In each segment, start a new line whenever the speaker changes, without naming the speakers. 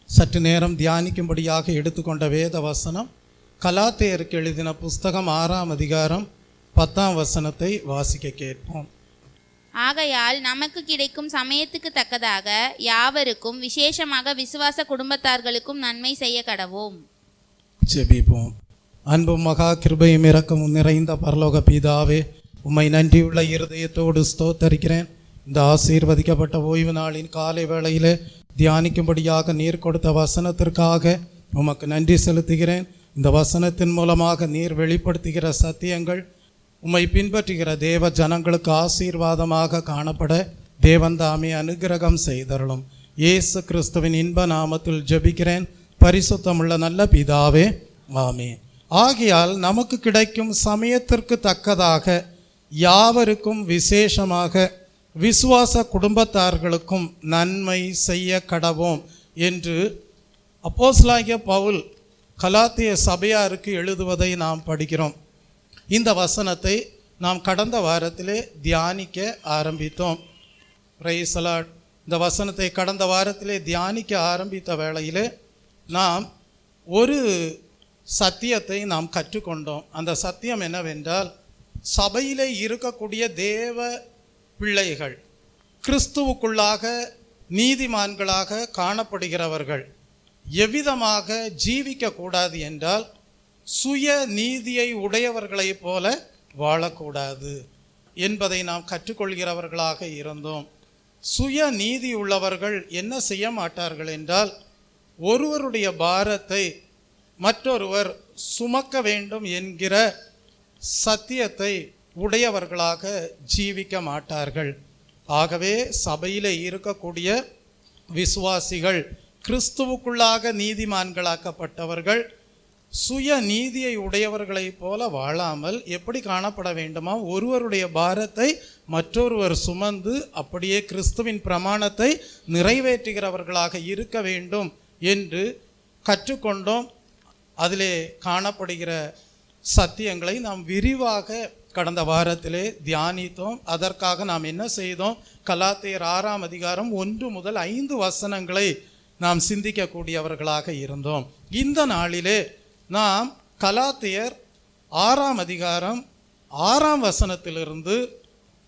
சற்று நேரம் தியானிக்கும்படியாக எடுத்துக்கொண்ட வேத வசனம் கலாத்தியருக்கு எழுதின புஸ்தகம் 6ஆம் அதிகாரம் 10ஆம் வசனத்தை வாசிக்க கேட்போம்.
ஆகையால் நமக்கு கிடைக்கும் சமயத்துக்கு தக்கதாக யாவருக்கும், விசேஷமாக விசுவாச குடும்பத்தார்களுக்கும் நன்மை செய்ய கடவோம்.
ஜெபிப்போம். அன்பும் மகா கிருபையும் இரக்கமும் நிறைந்த பரலோக பிதாவே, உம்மை நன்றியுள்ள இருதயத்தோடு ஸ்தோத்தரிக்கிறேன். இந்த ஆசீர்வதிக்கப்பட்ட ஓய்வு நாளின் காலை வேளையிலே தியானிக்கும்படியாக நீர் கொடுத்த வசனத்திற்காக உமக்கு நன்றி செலுத்துகிறேன். இந்த வசனத்தின் மூலமாக நீர் வெளிப்படுத்துகிற சத்தியங்கள் உம்மை பின்பற்றுகிற தேவ ஜனங்களுக்கு ஆசீர்வாதமாக காணப்பட தேவன் தாமே அனுகிரகம் செய்தருளும். இயேசு கிறிஸ்துவின் இன்ப நாமத்தில் ஜெபிக்கிறேன், பரிசுத்தமுள்ள நல்ல பிதாவே, ஆமென். ஆகையால் நமக்கு கிடைக்கும் சமயத்திற்கு தக்கதாக யாவருக்கும், விசேஷமாக விசுவாச குடும்பத்தார்களுக்கும் நன்மை செய்ய கடவோம் என்று அப்போஸ்தலனாகிய பவுல் கலாத்திய சபையாருக்கு எழுதுவதை நாம் படிக்கிறோம். இந்த வசனத்தை நாம் கடந்த வாரத்திலே தியானிக்க ஆரம்பித்தோம். Price the Lord. இந்த வசனத்தை கடந்த வாரத்திலே தியானிக்க ஆரம்பித்த வேளையிலே நாம் ஒரு சத்தியத்தை நாம் கற்றுக்கொண்டோம். அந்த சத்தியம் என்னவென்றால், சபையிலே இருக்கக்கூடிய தேவ பிள்ளைகள், கிறிஸ்துவுக்குள்ளாக நீதிமான்களாக காணப்படுகிறவர்கள் எவ்விதமாக ஜீவிக்கக்கூடாது என்றால், சுய நீதியை உடையவர்களைப் போல வாழக்கூடாது என்பதை நாம் கற்றுக்கொள்கிறவர்களாக இருந்தோம். சுய நீதி உள்ளவர்கள் என்ன செய்ய மாட்டார்கள் என்றால், ஒருவருடைய பாரத்தை மற்றொருவர் சுமக்க வேண்டும் என்கிற சத்தியத்தை உடையவர்களாக ஜீவிக்க மாட்டார்கள். ஆகவே சபையிலே இருக்கக்கூடிய விசுவாசிகள், கிறிஸ்துவுக்குள்ளாக நீதிமான்களாக்கப்பட்டவர்கள், சுய நீதியை உடையவர்களைப் போல வாழாமல் எப்படி காணப்பட வேண்டுமா, ஒருவருடைய பாரத்தை மற்றொருவர் சுமந்து அப்படியே கிறிஸ்துவின் பிரமாணத்தை நிறைவேற்றுகிறவர்களாக இருக்க வேண்டும் என்று கற்றுக்கொண்டோம். அதிலே காணப்படுகிற சத்தியங்களை நாம் விரிவாக கடந்த வாரத்திலே தியானித்தோம். அதற்காக நாம் என்ன செய்தோம்? கலாத்தியர் 6ஆம் அதிகாரம் 1 முதல் 5 வசனங்களை நாம் சிந்திக்கக்கூடியவர்களாக இருந்தோம். இந்த நாளிலே நாம் கலாத்தியர் 6ஆம் அதிகாரம் 6ஆம் வசனத்திலிருந்து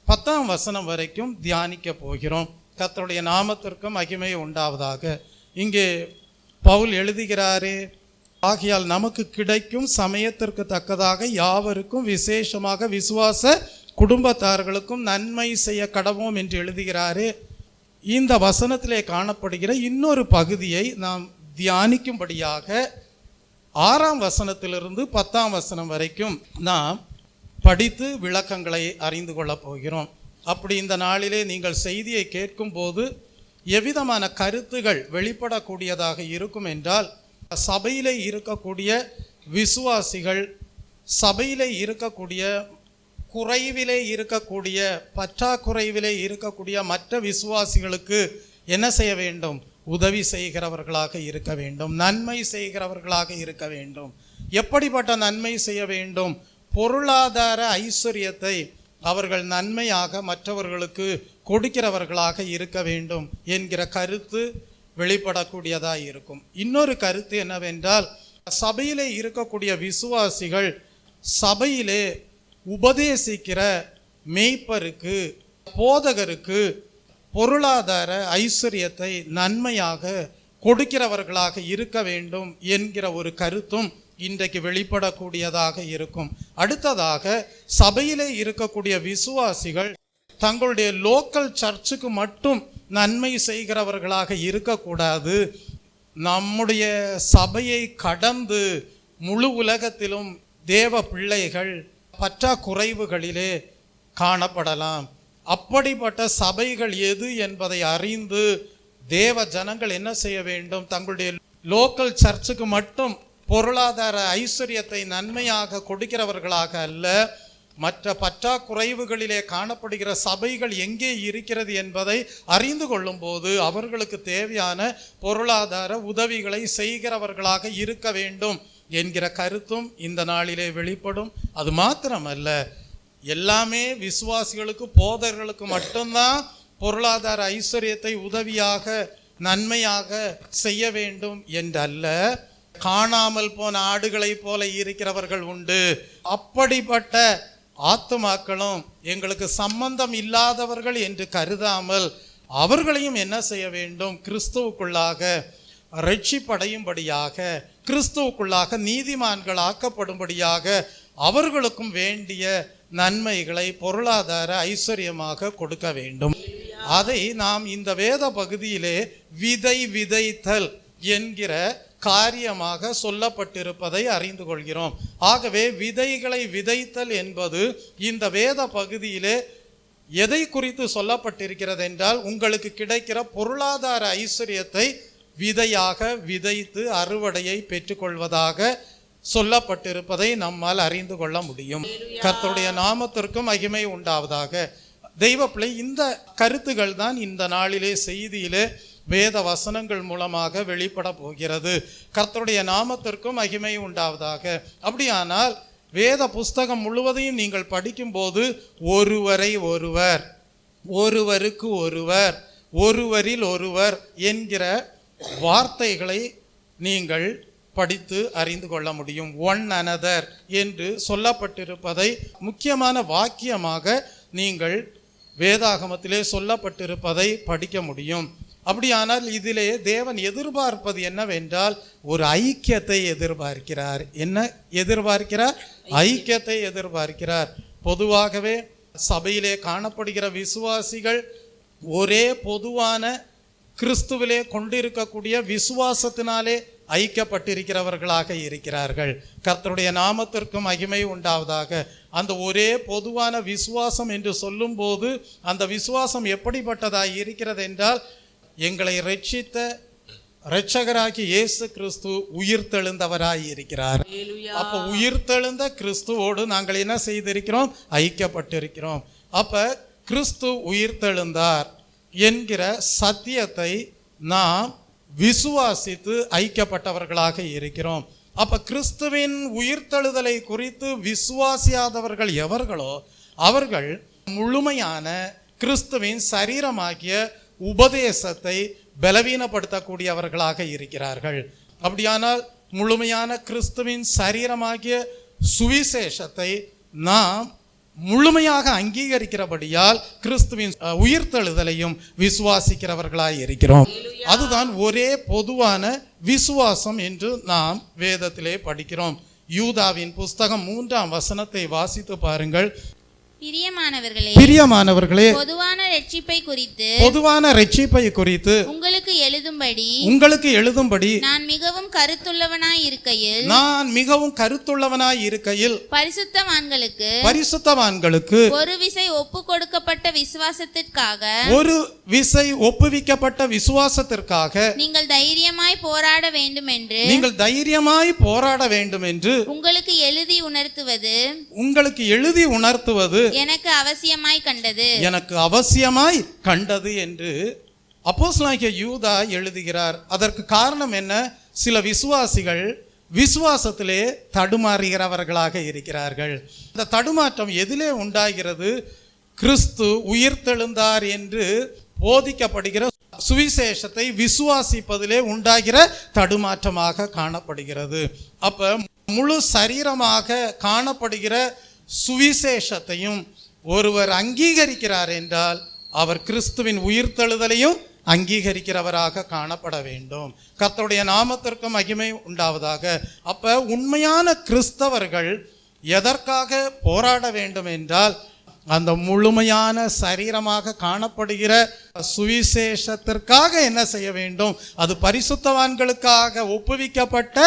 10ஆம் வசனம் வரைக்கும் தியானிக்க போகிறோம். கர்த்தருடைய நாமத்திற்கு மகிமை உண்டாவதாக. இங்கே பவுல் எழுதுகிறாரே, ஆகையால் நமக்கு கிடைக்கும் சமயத்திற்கு தக்கதாக யாவருக்கும், விசேஷமாக விசுவாச குடும்பத்தார்களுக்கும் நன்மை செய்ய கடவோம் என்று எழுதுகிறாரே. இந்த வசனத்திலே காணப்படுகிற இன்னொரு பகுதியை நாம் தியானிக்கும்படியாக 6ஆம் வசனத்திலிருந்து 10ஆம் வசனம் வரைக்கும் நாம் படித்து விளக்கங்களை அறிந்து கொள்ளப் போகிறோம். அப்படி இந்த நாளிலே நீங்கள் செய்தியை கேட்கும்போது எவ்விதமான கருத்துகள் வெளிப்படக்கூடியதாக இருக்கும் என்றால், சபையிலே இருக்கக்கூடிய விசுவாசிகள், சபையிலே இருக்கக்கூடிய குறைவிலே இருக்கக்கூடிய, பற்றாக்குறைவிலே இருக்கக்கூடிய மற்ற விசுவாசிகளுக்கு என்ன செய்ய வேண்டும்? உதவி செய்கிறவர்களாக இருக்க வேண்டும், நன்மை செய்கிறவர்களாக இருக்க வேண்டும். எப்படிப்பட்ட நன்மை செய்ய வேண்டும்? பொருளாதார ஐஸ்வர்யத்தை அவர்கள் நன்மையாக மற்றவர்களுக்கு கொடுக்கிறவர்களாக இருக்க வேண்டும் என்கிற கருத்து வெளிப்படக்கூடியதாக இருக்கும். இன்னொரு கருத்து என்னவென்றால், சபையிலே இருக்கக்கூடிய விசுவாசிகள் சபையிலே உபதேசிக்கிற மேய்ப்பருக்கு, போதகருக்கு பொருளாதார ஐஸ்வர்யத்தை நன்மையாக கொடுக்கிறவர்களாக இருக்க வேண்டும் என்கிற ஒரு கருத்தும் இன்றைக்கு வெளிப்படக்கூடியதாக இருக்கும். அடுத்ததாக, சபையிலே இருக்கக்கூடிய விசுவாசிகள் தங்களுடைய லோக்கல் சர்ச்சுக்கு மட்டும் நன்மை செய்கிறவர்களாக இருக்கக்கூடாது. நம்முடைய சபையை கடந்து முழு உலகத்திலும் தேவ பிள்ளைகள் பற்றாக்குறைவுகளிலே காணப்படலாம். அப்படிப்பட்ட சபைகள் எது என்பதை அறிந்து தேவ ஜனங்கள் என்ன செய்ய வேண்டும்? தங்களுடைய லோக்கல் சர்ச்சுக்கு மட்டும் பொருளாதார ஐஸ்வர்யத்தை நன்மையாக கொடுக்கிறவர்களாக அல்ல, மற்ற பற்றாக்குறைவுகளிலே காணப்படுகிற சபைகள் எங்கே இருக்கிறது என்பதை அறிந்து கொள்ளும் போது அவர்களுக்கு தேவையான பொருளாதார உதவிகளை செய்கிறவர்களாக இருக்க வேண்டும் என்கிற கருத்தும் இந்த நாளிலே வெளிப்படும். அது மாத்திரமல்ல, எல்லாமே விசுவாசிகளுக்கு, போதகர்களுக்கு மட்டும்தான் பொருளாதார ஐஸ்வர்யத்தை உதவியாக நன்மையாக செய்ய வேண்டும் என்றல்ல, காணாமல் போன ஆடுகளைப் போல இருக்கிறவர்கள் உண்டு. அப்படிப்பட்ட ஆத்துமாக்களும் எங்களுக்கு சம்பந்தம் இல்லாதவர்கள் என்று கருதாமல் அவர்களையும் என்ன செய்ய வேண்டும்? கிறிஸ்துவுக்குள்ளாக ரட்சிப்படையும்படியாக, கிறிஸ்துவுக்குள்ளாக நீதிமான்கள் ஆக்கப்படும்படியாக அவர்களுக்கும் வேண்டிய நன்மைகளை பொருளாதார ஐஸ்வர்யமாக கொடுக்க வேண்டும். அதை நாம் இந்த வேத பகுதியிலே விதைத்தல் என்கிற காரியமாக சொல்லப்பட்டிருப்பதை அறிந்து கொள்கிறோம். ஆகவே விதைகளை விதைத்தல் என்பது இந்த வேத பகுதியிலே எதை குறித்து சொல்லப்பட்டிருக்கிறது என்றால், உங்களுக்கு கிடைக்கிற பொருளாதார ஐஸ்வர்யத்தை விதையாக விதைத்து அறுவடையை பெற்றுக்கொள்வதாக சொல்லப்பட்டிருப்பதை நம்மால் அறிந்து கொள்ள முடியும். கர்த்தருடைய நாமத்திற்கு மகிமை உண்டாவதாக. தெய்வ பிள்ளை, இந்த கருத்துகள் தான் இந்த நாளிலே செய்தியிலே வேத வசனங்கள் மூலமாக வெளிப்பட போகிறது. கர்த்தருடைய நாமத்திற்கும் மகிமை உண்டாவதாக. அப்படியானால் வேத புஸ்தகம் முழுவதையும் நீங்கள் படிக்கும்போது ஒருவரை ஒருவர், ஒருவருக்கு ஒருவர், ஒருவரில் ஒருவர் என்கிற வார்த்தைகளை நீங்கள் படித்து அறிந்து கொள்ள முடியும். ஒன் அனதர் என்று சொல்லப்பட்டிருப்பதை முக்கியமான வாக்கியமாக நீங்கள் வேதாகமத்திலே சொல்லப்பட்டிருப்பதை படிக்க முடியும். அப்படியானால் இதிலே தேவன் எதிர்பார்ப்பது என்னவென்றால், ஒரு ஐக்கியத்தை எதிர்பார்க்கிறார். என்ன எதிர்பார்க்கிறார்? ஐக்கியத்தை எதிர்பார்க்கிறார். பொதுவாகவே சபையிலே காணப்படுகிற விசுவாசிகள் ஒரே பொதுவான கிறிஸ்துவிலே கொண்டிருக்கக்கூடிய விசுவாசத்தினாலே ஐக்கியப்பட்டிருக்கிறவர்களாக இருக்கிறார்கள். கர்த்தருடைய நாமத்திற்கு மகிமை உண்டாவதாக. அந்த ஒரே பொதுவான விசுவாசம் என்று சொல்லும்போது அந்த விசுவாசம் எப்படிப்பட்டதாய் இருக்கிறது என்றால், எங்களை ரட்சித்த இரட்சகராகி இயேசு கிறிஸ்து உயிர்த்தெழுந்தவராய் இருக்கிறார். அப்போ உயிர்த்தெழுந்த கிறிஸ்துவோடு நாங்கள் என்ன செய்திருக்கிறோம்? ஐக்கியப்பட்டிருக்கிறோம். அப்ப கிறிஸ்து உயிர்த்தெழுந்தார் என்கிற சத்தியத்தை நாம் விசுவாசித்து ஐக்கியப்பட்டவர்களாக இருக்கிறோம். அப்ப கிறிஸ்துவின் உயிர்த்தெழுதலை குறித்து விசுவாசியாதவர்கள் எவர்களோ அவர்கள் முழுமையான கிறிஸ்துவின் சரீரமாகிய உபதேசத்தை பலவீனப்படுத்தக்கூடியவர்களாக இருக்கிறார்கள். அப்படியானால் முழுமையான கிறிஸ்துவின் சரீரமாகிய சுவிசேஷத்தை நாம் முழுமையாக அங்கீகரிக்கிறபடியால் கிறிஸ்துவின் உயிர்த்தெழுதலையும் விசுவாசிக்கிறவர்களாய் இருக்கிறோம். அதுதான் ஒரே பொதுவான விசுவாசம் என்று நாம் வேதத்திலே படிக்கிறோம். யூதாவின் புஸ்தகம் 3ஆம் வசனத்தை வாசித்து பாருங்கள்.
பிரியமானவர்களே, பொதுவான ரட்சிப்பை குறித்து உங்களுக்கு எழுதும்படி நான் மிகவும் கருத்துள்ளவனாய் இருக்கையில் பரிசுத்தவான்களுக்கு ஒரு விசை ஒப்புவிக்கப்பட்ட விசுவாசத்திற்காக நீங்கள் தைரியமாய் போராட வேண்டும் என்று உங்களுக்கு எழுதி உணர்த்துவது எனக்கு அவசியமாய் கண்டது என்று அப்போஸ்தலனாகிய யூதா எழுதுகிறார். அதற்கு காரணம் என்ன? சில விசுவாசிகள் விசுவாசத்திலே தடுமாறுகிறவர்களாக இருக்கிறார்கள். இந்த தடுமாற்றம் எதிலே உண்டாகிறது? கிறிஸ்து உயிர்த்தெழுந்தார் என்று போதிக்கப்படுகிற சுவிசேஷத்தை விசுவாசிப்பதிலே உண்டாகிற தடுமாற்றமாக காணப்படுகிறது. அப்ப முழு சரீரமாக காணப்படுகிற சுவிசேஷத்தையும் ஒருவர் அங்கீகரிக்கிறார் என்றால் அவர் கிறிஸ்துவின் உயிர்த்தெழுதலையும் அங்கீகரிக்கிறவராக காணப்பட வேண்டும். கர்த்தருடைய நாமத்திற்கு மகிமை உண்டாவதாக. அப்ப உண்மையான கிறிஸ்தவர்கள் எதற்காக போராட வேண்டும் என்றால், அந்த முழுமையான சரீரமாக காணப்படுகிற சுவிசேஷத்திற்காக என்ன செய்ய வேண்டும்? அது பரிசுத்தவான்களுக்காக ஒப்புவிக்கப்பட்ட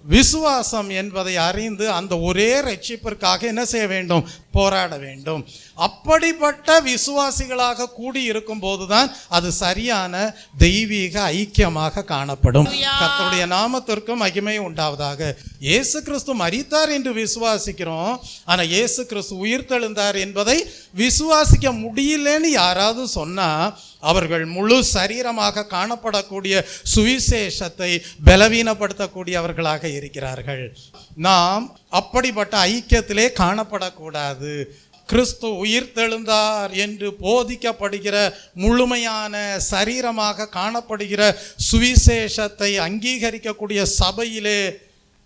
விசுவாசம் என்பதை அறிந்து அந்த ஒரே ரட்சிப்பிற்காக என்ன செய்ய வேண்டும்? போராட வேண்டும். அப்படிப்பட்ட விசுவாசிகளாக கூடி இருக்கும் போதுதான் அது சரியான தெய்வீக ஐக்கியமாக காணப்படும். கர்த்தருடைய நாமத்திற்கு மகிமை உண்டாவதாக. இயேசு கிறிஸ்து மரித்தார் என்று விசுவாசிக்கிறோம். ஆனா இயேசு கிறிஸ்து உயிர்த்தெழுந்தார் என்பதை விசுவாசிக்க முடியலன்னு யாராவது சொன்னா அவர்கள் முழு சரீரமாக காணப்படக்கூடிய சுவிசேஷத்தை பலவீனப்படுத்தக்கூடியவர்களாக இருக்கிறார்கள். நாம் அப்படிப்பட்ட ஐக்கியத்திலே காணப்படக்கூடாது.
கிறிஸ்து உயிர்த்தெழுந்தார் என்று போதிக்கப்படுகிற முழுமையான சரீரமாக காணப்படுகிற சுவிசேஷத்தை அங்கீகரிக்கக்கூடிய சபையிலே,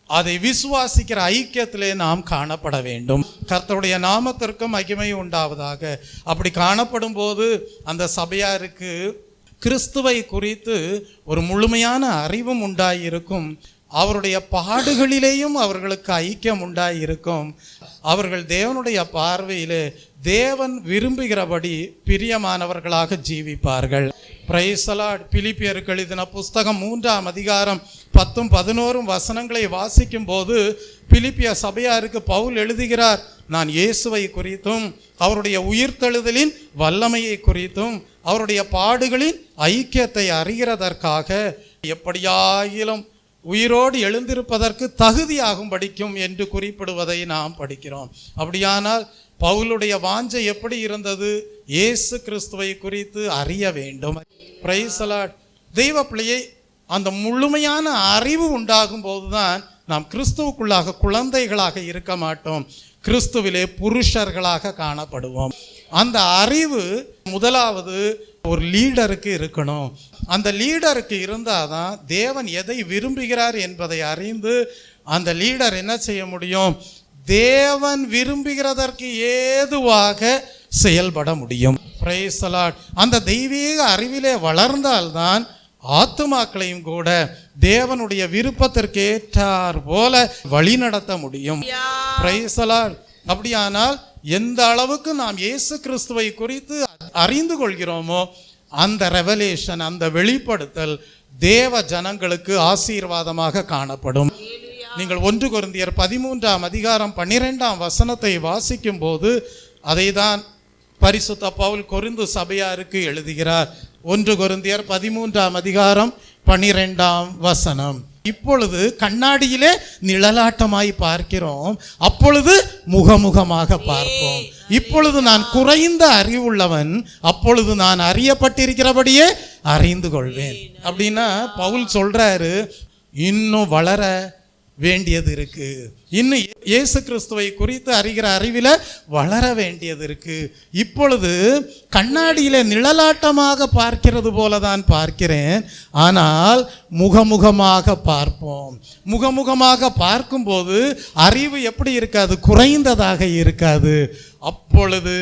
அதை விசுவாசிக்கிற ஐக்கியத்திலே நாம் காணப்பட வேண்டும். கர்த்தருடைய நாமத்திற்கு மகிமை உண்டாவதாக. அப்படி காணப்படும் போது அந்த சபையாருக்கு கிறிஸ்துவை குறித்து ஒரு முழுமையான அறிவும் உண்டாயிருக்கும். அவருடைய பாடுகளிலேயும் அவர்களுக்கு ஐக்கியம் உண்டாயிருக்கும். அவர்கள் தேவனுடைய பார்வையிலே தேவன் விரும்புகிறபடி பிரியமானவர்களாக ஜீவிப்பார்கள். Price the Lord. பிலிப்பியருக்கு எழுதின புஸ்தகம் 3ஆம் அதிகாரம் 10-11 வசனங்களை வாசிக்கும் போது பிலிப்பிய சபையாருக்கு பவுல் எழுதுகிறார், நான் இயேசுவை குறித்தும் அவருடைய உயிர்த்தெழுதலின் வல்லமையை குறித்தும் அவருடைய பாடுகளின் ஐக்கியத்தை அறிகிறதற்காக எப்படியாயிலும் உயிரோடு எழுந்திருப்பதற்கு தகுதியாகும் படிக்கும் என்று குறிப்பிடுவதை நாம் படிக்கிறோம். அப்படியானால் பவுலுடைய வாஞ்சை எப்படி இருந்தது? இயேசு கிறிஸ்துவை குறித்து அறிய வேண்டும். Price the Lord. தெய்வ பிள்ளையை அந்த முழுமையான அறிவு உண்டாகும் போதுதான் நாம் கிறிஸ்துவுக்குள்ளாக குழந்தைகளாக இருக்க மாட்டோம், கிறிஸ்துவிலே புருஷர்களாக காணப்படுவோம். அந்த அறிவு முதலாவது ஒரு லீடருக்கு இருக்கணும். அந்த லீடருக்கு இருந்தால் தான் தேவன் எதை விரும்புகிறார் என்பதை அறிந்து அந்த லீடர் என்ன செய்ய முடியும்? தேவன் விரும்புகிறதற்கு ஏதுவாக செயல்பட முடியும். Price the Lord. அந்த தெய்வீக அறிவிலே வளர்ந்தால்தான் ஆத்துமாக்களையும் கூட தேவனுடைய விருப்பத்திற்கு ஏற்றார் போல வழி நடத்த முடியும். Price the Lord. அப்படியானால் எந்த அளவுக்கு நாம் இயேசு கிறிஸ்துவை குறித்து அறிந்து கொள்கிறோமோ அந்த ரெவலேஷன், அந்த வெளிப்படுத்தல் தேவ ஜனங்களுக்கு ஆசீர்வாதமாக காணப்படும். நீங்கள் 1 கொரிந்தியர் 13ஆம் அதிகாரம் 12ஆம் வசனத்தை வாசிக்கும் போது அதை தான் பரிசுத்த பவுல் கொரிந்து சபையாருக்கு எழுதுகிறார். 1 கொரிந்தியர் 13ஆம் அதிகாரம் 12ஆம் வசனம். இப்பொழுது கண்ணாடியிலே நிழலாட்டமாய் பார்க்கிறோம், அப்பொழுது முகமுகமாக பார்ப்போம். இப்பொழுது நான் குறைந்த அறிவுள்ளவன், அப்பொழுது நான் அறியப்பட்டிருக்கிறபடியே அறிந்து கொள்வேன். அப்படின்னா பவுல் சொல்றாரு, இன்னும் வளர வேண்டியது இருக்கு, இன்னும் இயேசு கிறிஸ்துவை குறித்து அறிகிற அறிவில வளர வேண்டியது இருக்கு. இப்பொழுது கண்ணாடியில நிழலாட்டமாக பார்க்கிறது போலதான் பார்க்கிறேன், ஆனால் முகமுகமாக பார்ப்போம். முகமுகமாக பார்க்கும்போது அறிவு எப்படி இருக்காது? குறைந்ததாக இருக்காது. அப்பொழுது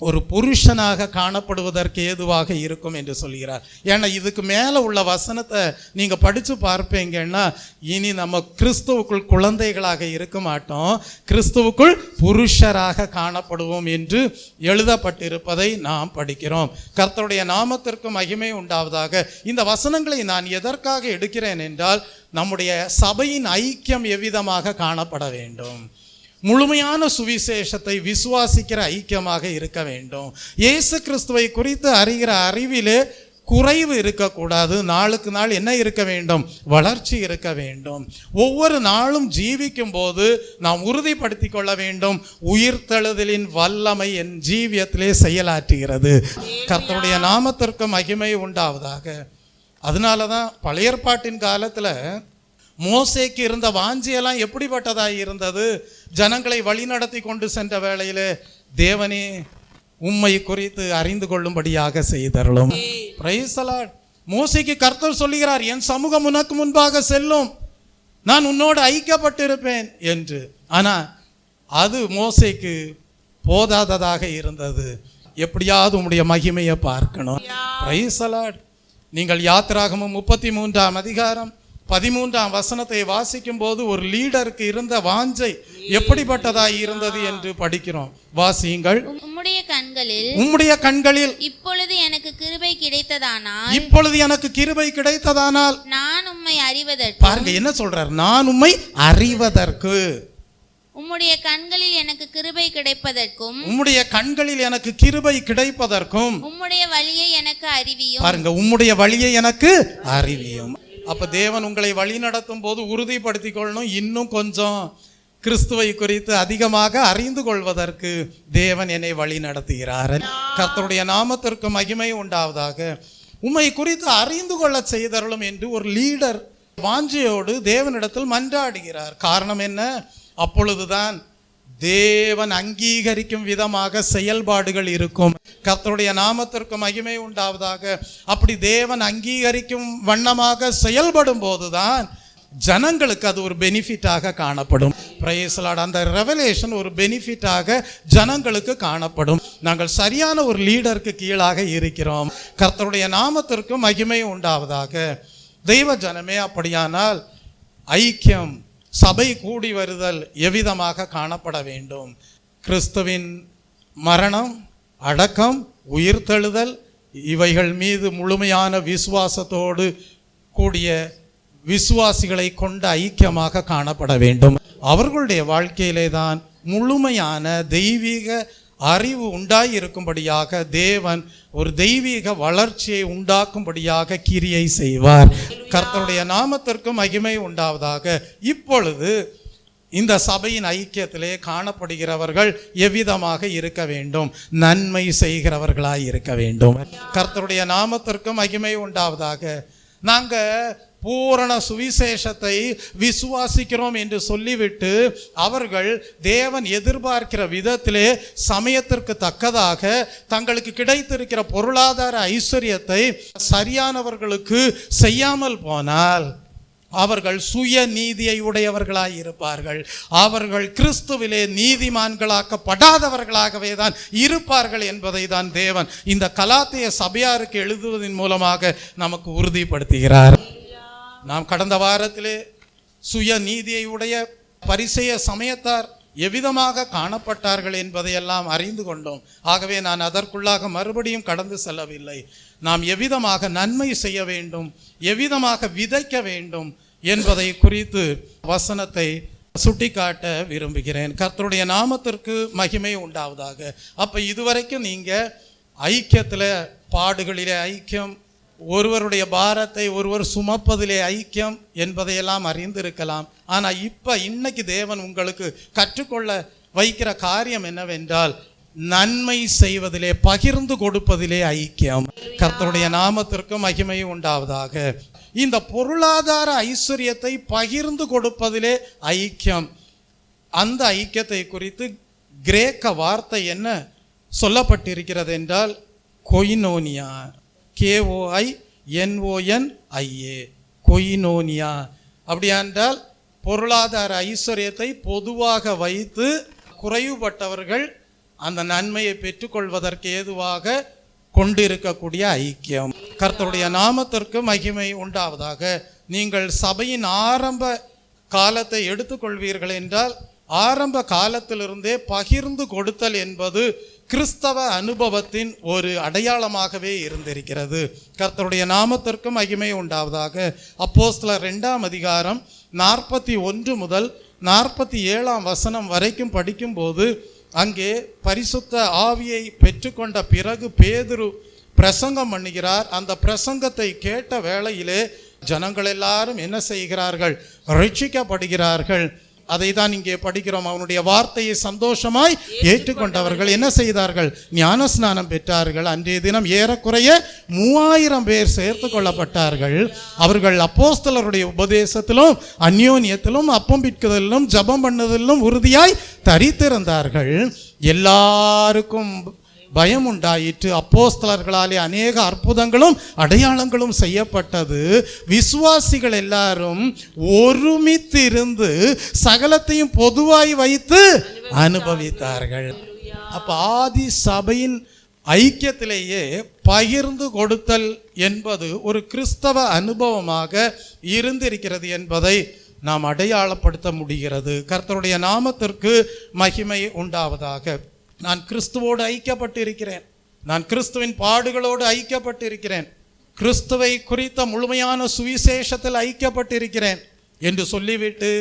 ஒரு புருஷனாக காணப்படுவதற்கு ஏதுவாக இருக்கும் என்று சொல்கிறார். ஏன்னா இதுக்கு மேலே உள்ள வசனத்தை நீங்கள் படித்து பார்ப்பீங்கன்னா, இனி நம்ம கிறிஸ்துவுக்குள் குழந்தைகளாக இருக்க மாட்டோம், கிறிஸ்துவுக்குள் புருஷராக காணப்படுவோம் என்று எழுதப்பட்டிருப்பதை நாம் படிக்கிறோம். கர்த்தருடைய நாமத்திற்கு மகிமை உண்டாவதாக. இந்த வசனங்களை நான் எதற்காக எடுக்கிறேன் என்றால், நம்முடைய சபையின் ஐக்கியம் எவ்விதமாக காணப்பட வேண்டும்? முழுமையான சுவிசேஷத்தை விசுவாசிக்கிற ஐக்கியமாக இருக்க வேண்டும். இயேசு கிறிஸ்துவை குறித்து அறிகிற அறிவிலே குறைவு இருக்கக்கூடாது. நாளுக்கு நாள் என்ன இருக்க வேண்டும்? வளர்ச்சி இருக்க வேண்டும். ஒவ்வொரு நாளும் ஜீவிக்கும் போது நாம் உறுதிப்படுத்திக் கொள்ள வேண்டும், உயிர்த்தெழுதலின் வல்லமை என் ஜீவியத்திலே செயலாற்றுகிறது. கர்த்தருடைய நாமத்திற்கு மகிமை உண்டாவதாக. அதனால தான் பழைய ஏற்பாட்டின் காலத்தில் மோசேக்கு இருந்த வாஞ்சியெல்லாம் எப்படிப்பட்டதாக இருந்தது? ஜனங்களை வழிநடத்தி கொண்டு சென்ற வேளையிலே, தேவனே உம்மை குறித்து அறிந்து கொள்ளும்படியாக செய்தருளும். Price the Lord. மோசேக்கு கர்த்தர் சொல்லுகிறார், என் சமூகம் உனக்கு முன்பாக செல்லும், நான் உன்னோடு ஐக்கியப்பட்டிருப்பேன் என்று. ஆனால் அது மோசேக்கு போதாததாக இருந்தது. எப்படியாவது உம்முடைய மகிமையை பார்க்கணும். Price the Lord. நீங்கள் யாத்திராகமம் 33ஆம் அதிகாரம் 13ஆம் வசனத்தை வாசிக்கும் போது ஒரு லீடருக்கு இருந்த வாஞ்சை எப்படிப்பட்டதாய் இருந்தது என்று படிக்கிறோம். வாசியுங்கள். உம்முடைய கண்களில் இப்பொழுது எனக்கு கிருபை கிடைத்ததானால்
நான் உம்மை அறிவதற்கு.
பாருங்க என்ன சொல்றார்? நான் உம்மை அறிவதற்கு,
உம்முடைய கண்களில் எனக்கு கிருபை கிடைப்பதற்கும்,
உம்முடைய கண்களில் எனக்கு கிருபை கிடைப்பதற்கும்,
உம்முடைய வழியை எனக்கு அறிவியும்.
பாருங்க, உம்முடைய வழியை எனக்கு அறிவியும். அப்ப தேவன் உங்களை வழி நடத்தும் போது உறுதிப்படுத்திக் கொள்ளணும், இன்னும் கொஞ்சம் கிறிஸ்துவை குறித்து அதிகமாக அறிந்து கொள்வதற்கு தேவன் என்னை வழி நடத்துகிறார். கர்த்தருடைய நாமத்திற்கு மகிமை உண்டாவதாக. உம்மை குறித்து அறிந்து கொள்ள செய்தருளும் என்று ஒரு லீடர் வாஞ்சையோடு தேவனிடத்தில் மன்றாடுகிறார். காரணம் என்ன? அப்பொழுதுதான் தேவன் அங்கீகரிக்கும் விதமாக செயல்பாடுகள் இருக்கும். கர்த்தருடைய நாமத்திற்கு மகிமை உண்டாவதாக. அப்படி தேவன் அங்கீகரிக்கும் வண்ணமாக செயல்படும் போதுதான் ஜனங்களுக்கு அது ஒரு பெனிஃபிட்டாக காணப்படும். Price Lord. அந்த ரெவலேஷன் ஒரு பெனிஃபிட்டாக ஜனங்களுக்கு காணப்படும். நாங்கள் சரியான ஒரு லீடருக்கு கீழாக இருக்கிறோம். கர்த்தருடைய நாமத்திற்கு மகிமை உண்டாவதாக. தெய்வ ஜனமே, அப்படியானால் ஐக்கியம், சபை கூடி வருதல் எவ்விதமாக காணப்பட வேண்டும்? கிறிஸ்துவின் மரணம், அடக்கம், உயிர்த்தெழுதல் இவைகள் மீது முழுமையான விசுவாசத்தோடு கூடிய விசுவாசிகளை கொண்ட ஐக்கியமாக காணப்பட வேண்டும். அவர்களுடைய வாழ்க்கையிலே தான் முழுமையான தெய்வீக அறிவு உண்டாயிருக்கும்படியாக தேவன் ஒரு தெய்வீக வளர்ச்சியை உண்டாக்கும்படியாக கிரியை செய்வார். கர்த்தருடைய நாமத்திற்கு மகிமை உண்டாவதாக. இப்பொழுது இந்த சபையின் ஐக்கியத்திலே காணப்படுகிறவர்கள் எவ்விதமாக இருக்க வேண்டும்? நன்மை செய்கிறவர்களாய் இருக்க வேண்டும். கர்த்தருடைய நாமத்திற்கு மகிமை உண்டாவதாக. நாங்கள் பூரண சுவிசேஷத்தை விசுவாசிக்கிறோம் என்று சொல்லிவிட்டு அவர்கள் தேவன் எதிர்பார்க்கிற விதத்திலே சமயத்திற்கு தக்கதாக தங்களுக்கு கிடைத்திருக்கிற பொருளாதார ஐஸ்வர்யத்தை சரியானவர்களுக்கு செய்யாமல் போனால் அவர்கள் சுய நீதியை உடையவர்களாய் இருப்பார்கள். அவர்கள் கிறிஸ்துவிலே நீதிமான்களாக்கப்படாதவர்களாகவே தான் இருப்பார்கள் என்பதை தான் தேவன் இந்த கலாத்திய சபையாருக்கு எழுதுவதன் மூலமாக நமக்கு உறுதிப்படுத்துகிறார். நாம் கடந்த வாரத்திலே சுய நீதியை உடைய பரிசேய சமயத்தார் எவ்விதமாக காணப்பட்டார்கள் என்பதையெல்லாம் அறிந்து கொண்டோம். ஆகவே நான் அதற்குள்ளாக மறுபடியும் கடந்து செல்லவில்லை. நாம் எவ்விதமாக நன்மை செய்ய வேண்டும், எவ்விதமாக விதைக்க வேண்டும் என்பதை குறித்து வசனத்தை சுட்டிக்காட்ட விரும்புகிறேன். கர்த்தருடைய நாமத்திற்கு மகிமை உண்டாவதாக. அப்போ இதுவரைக்கும் நீங்கள் ஐக்கியத்தில், பாடுகளிலே ஐக்கியம், ஒருவருடைய பாரத்தை ஒருவர் சுமப்பதிலே ஐக்கியம் என்பதையெல்லாம் அறிந்திருக்கலாம். ஆனால் இன்னைக்கு தேவன் உங்களுக்கு கற்றுக்கொள்ள வைக்கிற காரியம் என்னவென்றால் நன்மை செய்வதிலே, பகிர்ந்து கொடுப்பதிலே ஐக்கியம். கர்த்தருடைய நாமத்திற்கு மகிமை உண்டாவதாக. இந்த பொருளாதார ஐஸ்வர்யத்தை பகிர்ந்து கொடுப்பதிலே ஐக்கியம், அந்த ஐக்கியத்தை குறித்து கிரேக்க வார்த்தை என்ன சொல்லப்பட்டிருக்கிறது என்றால் கொயினோனியா, KOINONIA, கொயினோனியா. அப்படியானால் பொருளாதார ஐஸ்வர்யத்தை பொதுவாக வைத்து குறைவுபட்டவர்கள் அந்த நன்மையை பெற்றுக்கொள்வதற்கு ஏதுவாக கொண்டிருக்கக்கூடிய ஐக்கியம். கர்த்தருடைய நாமத்திற்கு மகிமை உண்டாவதாக. நீங்கள் சபையின் ஆரம்ப காலத்தை எடுத்துக்கொள்வீர்கள் என்றால் ஆரம்ப காலத்திலிருந்தே பகிர்ந்து கொடுத்தல் என்பது கிறிஸ்தவ அனுபவத்தின் ஒரு அடையாளமாகவே இருந்திருக்கிறது. கர்த்தருடைய நாமத்திற்கு மகிமை உண்டாவதாக. அப்போஸ்தலர் 2ஆம் அதிகாரம் 41 முதல் 47ஆம் வசனம் வரைக்கும் படிக்கும்போது அங்கே பரிசுத்த ஆவியை பெற்றுக்கொண்ட பிறகு பேதுரு பிரசங்கம் பண்ணுகிறார். அந்த பிரசங்கத்தை கேட்ட வேளையிலே ஜனங்கள் எல்லாரும் என்ன செய்கிறார்கள்? ரட்சிக்கப்படுகிறார்கள். அதை தான் இங்கே படிக்கிறோம். அவனுடைய வார்த்தையை சந்தோஷமாய் ஏற்றுக்கொண்டவர்கள் என்ன செய்தார்கள்? ஞானஸ்நானம் பெற்றார்கள். அன்றைய தினம் ஏறக்குறைய 3000 பேர் சேர்த்து கொள்ளப்பட்டார்கள். அவர்கள் அப்போஸ்தலருடைய உபதேசத்திலும் அந்யோன்யத்திலும் அப்பம் பிட்குதலிலும் ஜபம் பண்ணுதலிலும் உறுதியாய் தரித்திருந்தார்கள். எல்லாருக்கும் பயம் உண்டாயிற்று. அப்போஸ்தலர்களாலே அநேக அற்புதங்களும் அடையாளங்களும் செய்யப்பட்டது. விசுவாசிகள் எல்லாரும் ஒருமித்து இருந்து சகலத்தையும் பொதுவாய் வைத்து அனுபவித்தார்கள். அப்ப ஆதி சபையின் ஐக்கியத்திலேயே பகிர்ந்து கொடுத்தல் என்பது ஒரு கிறிஸ்தவ அனுபவமாக இருந்திருக்கிறது என்பதை நாம் அடையாளப்படுத்த முடிகிறது. கர்த்தருடைய நாமத்திற்கு மகிமை உண்டாவதாக. நான் கிறிஸ்துவோடு ஐக்கியப்பட்டிருக்கிறேன், நான் கிறிஸ்துவின் பாடுகளோடு ஐக்கியப்பட்டிருக்கிறேன், கிறிஸ்துவை குறித்த முழுமையான சுவிசேஷத்தில் ஐக்கியப்பட்டிருக்கிறேன் என்று சொல்லிவிட்டு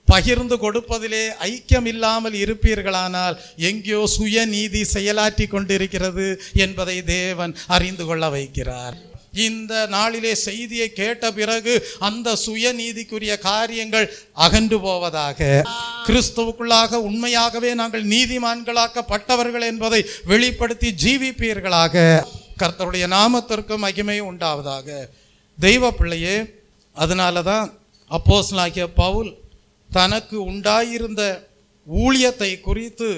பகிர்ந்து கொடுப்பதிலே ஐக்கியம் இல்லாமல் இருப்பீர்களானால் எங்கேயோ சுயநீதி செயலாற்றி கொண்டிருக்கிறது என்பதை தேவன் அறிந்து கொள்ள வைக்கிறார். இந்த நாளிலே செய்தியை கேட்ட பிறகு அந்த சுயநீதிக்குரிய காரியங்கள் அகன்று போவதாக. கிறிஸ்துவுக்குள்ளாக உண்மையாகவே நாங்கள் நீதிமான்களாக்கப்பட்டவர்கள் என்பதை வெளிப்படுத்தி ஜீவிப்பீர்களாக. கர்த்தருடைய நாமத்திற்கு மகிமை உண்டாவதாக. தெய்வ பிள்ளையே, அதனால தான் அப்போஸ்தலனாகிய பவுல் தனக்கு உண்டாயிருந்த ஊழியத்தை குறித்து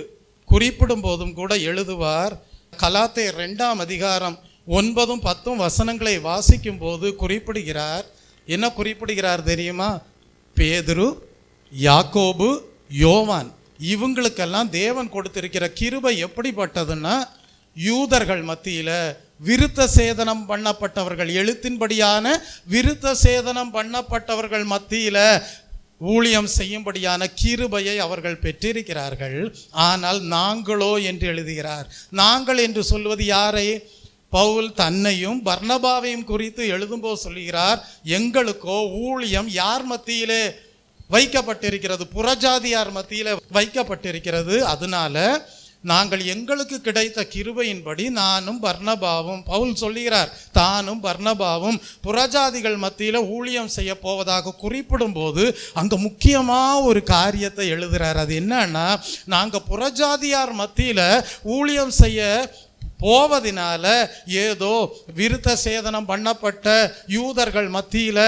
குறிப்பிடும் போதும் கூட எழுதுவார். கலாத்தியர் 2ஆம் அதிகாரம் 9, 10 வசனங்களை வாசிக்கும் போது குறிப்பிடுகிறார். என்ன குறிப்பிடுகிறார் தெரியுமா? பேதுரு, யாக்கோபு, யோவான் இவங்களுக்கெல்லாம் தேவன் கொடுத்திருக்கிற கிருபை எப்படிப்பட்டதுன்னா, யூதர்கள் மத்தியில் விருத்த சேதனம் பண்ணப்பட்டவர்கள், எழுத்தின்படியான விருத்த சேதனம் பண்ணப்பட்டவர்கள் மத்தியில் ஊழியம் செய்யும்படியான கிருபையை அவர்கள் பெற்றிருக்கிறார்கள். ஆனால் நாங்களோ என்று எழுதுகிறார். நாங்கள் என்று சொல்வது யாரை? பவுல் தன்னையும் பர்னபாவையும் குறித்து எழுதும்போது சொல்லுகிறார், எங்களுக்கோ ஊழியம் யார் மத்தியிலே வைக்கப்பட்டிருக்கிறது? புறஜாதியார் மத்தியில் வைக்கப்பட்டிருக்கிறது. அதனால நாங்கள் எங்களுக்கு கிடைத்த கிருபையின்படி நானும் பர்னபாவும், பவுல் சொல்லுகிறார், தானும் பர்னபாவும் புறஜாதிகள் மத்தியில் ஊழியம் செய்ய போவதாக குறிப்பிடும் போது அங்கே முக்கியமாக ஒரு காரியத்தை எழுதுகிறார். அது என்னன்னா, நாங்கள் புறஜாதியார் மத்தியில் ஊழியம் செய்ய போவதினால ஏதோ விருத்த சேதனம் பண்ணப்பட்ட யூதர்கள் மத்தியில்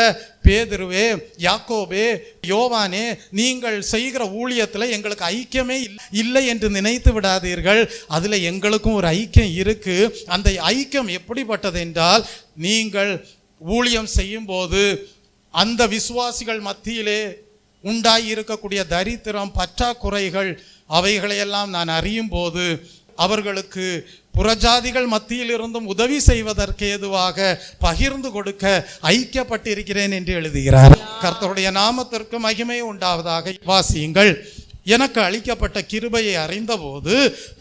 பேதுருவே, யாக்கோபே, யோவானே, நீங்கள் செய்கிற ஊழியத்தில் எங்களுக்கு ஐக்கியமே இல்லை என்று நினைத்து விடாதீர்கள். அதில் எங்களுக்கும் ஒரு ஐக்கியம் இருக்கு. அந்த ஐக்கியம் எப்படிப்பட்டது என்றால், நீங்கள் ஊழியம் செய்யும் போது அந்த விசுவாசிகள் மத்தியிலே உண்டாகி இருக்கக்கூடிய தரித்திரம், பற்றாக்குறைகள், அவைகளையெல்லாம் நான் அறியும் போது அவர்களுக்கு புறஜாதிகள் மத்தியில் இருந்தும் உதவி செய்வதற்கு ஏதுவாக பகிர்ந்து கொடுக்க ஐக்கியப்பட்டிருக்கிறேன் என்று எழுதுகிறார். கர்த்தருடைய நாமத்திற்கு மகிமை உண்டாவதாக. வாசியுங்கள். எனக்கு அளிக்கப்பட்ட கிருபையை அறிந்தபோது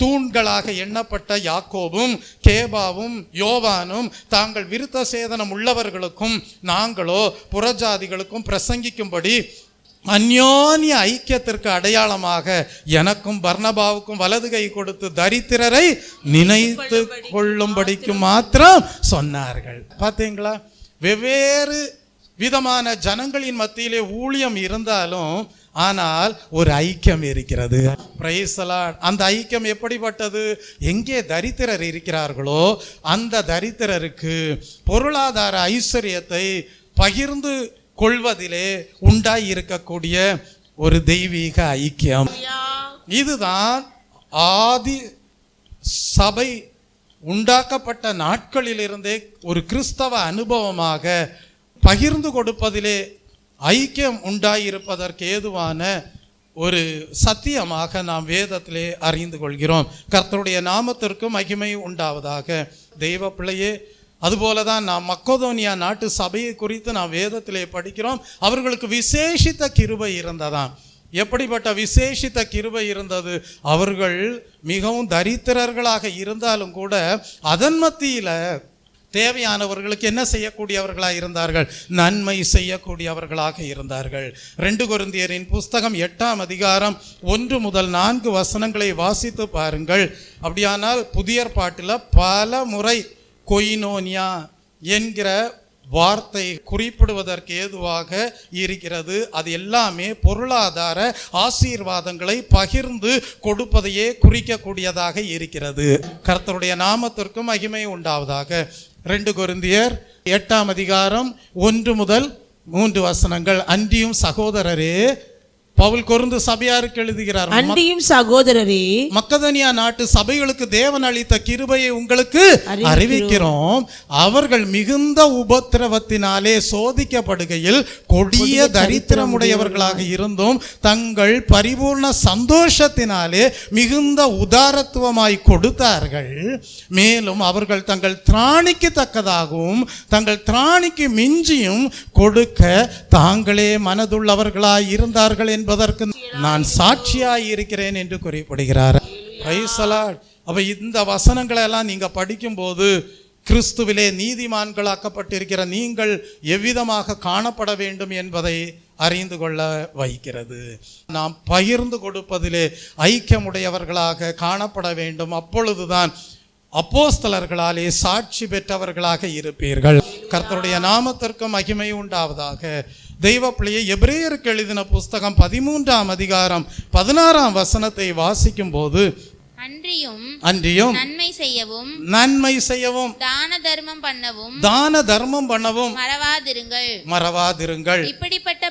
தூண்களாக எண்ணப்பட்ட யாக்கோபும் கேபாவும் யோவானும் தாங்கள் விருத்த சேதனம் உள்ளவர்களுக்கும் நாங்களோ புறஜாதிகளுக்கும் பிரசங்கிக்கும்படி அந்யோன்ய ஐக்கியத்திற்கு அடையாளமாக எனக்கும் பர்னபாவுக்கும் வலது கை கொடுத்து தரித்திரரை நினைத்து கொள்ளும்படிக்கு மாத்திரம் சொன்னார்கள். பார்த்தீங்களா? வெவ்வேறு விதமான ஜனங்களின் மத்தியிலே ஊழியம் இருந்தாலும் ஆனால் ஒரு ஐக்கியம் இருக்கிறது. Price the Lord. அந்த ஐக்கியம் எப்படிப்பட்டது? எங்கே தரித்திரர் இருக்கிறார்களோ அந்த தரித்திரருக்கு பொருளாதார ஐஸ்வர்யத்தை பகிர்ந்து கொள்வதிலே உண்டாய் இருக்கக்கூடிய ஒரு தெய்வீக ஐக்கியம். இதுதான் ஆதி சபை உண்டாக்கப்பட்ட நாட்களிலிருந்தே ஒரு கிறிஸ்தவ அனுபவமாக பகிர்ந்து கொடுப்பதிலே ஐக்கியம் உண்டாயிருப்பதற்கு ஏதுவான ஒரு சத்தியமாக நாம் வேதத்திலே அறிந்து கொள்கிறோம். கர்த்தருடைய நாமத்திற்கு மகிமை உண்டாவதாக. தெய்வ பிள்ளையே, அதுபோலதான் நாம் மக்கதோனியா நாட்டு சபையை குறித்து நாம் வேதத்திலே படிக்கிறோம். அவர்களுக்கு விசேஷித்த கிருபை இருந்ததாம். எப்படிப்பட்ட விசேஷித்த கிருபை இருந்தது? அவர்கள் மிகவும் தரித்திரர்களாக இருந்தாலும் கூட அதன் மத்தியில் தேவையானவர்களுக்கு என்ன செய்யக்கூடியவர்களாக இருந்தார்கள்? நன்மை செய்யக்கூடியவர்களாக இருந்தார்கள். 2 கொரிந்தியரின் புஸ்தகம் 8ஆம் அதிகாரம் 1 முதல் 4 வசனங்களை வாசித்து பாருங்கள். அப்படியானால் புதிய ஏற்பாட்டில் பல முறை கொயினோனியா என்கிற வார்த்தை குறிப்பிடுவதற்கு ஏதுவாக இருக்கிறது. அது எல்லாமே பொருளாதார ஆசீர்வாதங்களை பகிர்ந்து கொடுப்பதையே குறிக்கக்கூடியதாக இருக்கிறது. கர்த்தருடைய நாமத்திற்கு மகிமை உண்டாவதாக. 2 கொரிந்தியர் 8ஆம் அதிகாரம் 1 முதல் 3 வசனங்கள். அன்றியும் சகோதரரே, பவுல் கொரிந்து சபையாருக்கு எழுதுகிறார்,
அன்றியும் சகோதரரே,
மக்கதோனியா நாட்டு சபைகளுக்கு தேவன் அளித்த கிருபையை உங்களுக்கு அறிவிக்கிறோம். அவர்கள் மிகுந்த உபத்திரவத்தினாலே சோதிக்கப்படுகையில் கொடிய தரித்திரமுடையவர்களாக இருந்தும் தங்கள் பரிபூர்ண சந்தோஷத்தினாலே மிகுந்த உதாரத்துவமாய் கொடுத்தார்கள். மேலும் அவர்கள் தங்கள் திராணிக்கு தக்கதாகவும் தங்கள் திராணிக்கு மிஞ்சியும் கொடுக்க தாங்களே மனதுள்ளவர்களாய் இருந்தார்கள் என்பதற்கு நான் சாட்சியாய் இருக்கிறேன் என்று குறிப்பிடுகிறார். Price the Lord. அப்ப இந்த வசனங்களை எல்லாம் நீங்க படிக்கும்போது கிறிஸ்துவிலே நீதிமான்களாக்கப்பட்டிருக்கிற நீங்கள் எவ்விதமாக காணப்பட வேண்டும் என்பதை அறிந்து கொள்ள வைக்கிறது. நாம் பகிர்ந்து கொடுப்பதிலே ஐக்கியமுடையவர்களாக காணப்பட வேண்டும். அப்பொழுதுதான் அப்போஸ்தலர்களாலே சாட்சி பெற்றவர்களாக இருப்பீர்கள். கர்த்தருடைய நாமத்திற்கு மகிமை உண்டாவதாக. தெய்வ பிள்ளையை, எபிரேயருக்கு எழுதின புஸ்தகம் 13ஆம் அதிகாரம் 16ஆம் வசனத்தை வாசிக்கும் போது,
அன்றியும்
நன்மை செய்யவும் தான தர்மம் பண்ணவும் மறவாதிருங்கள்.
இப்படிப்பட்ட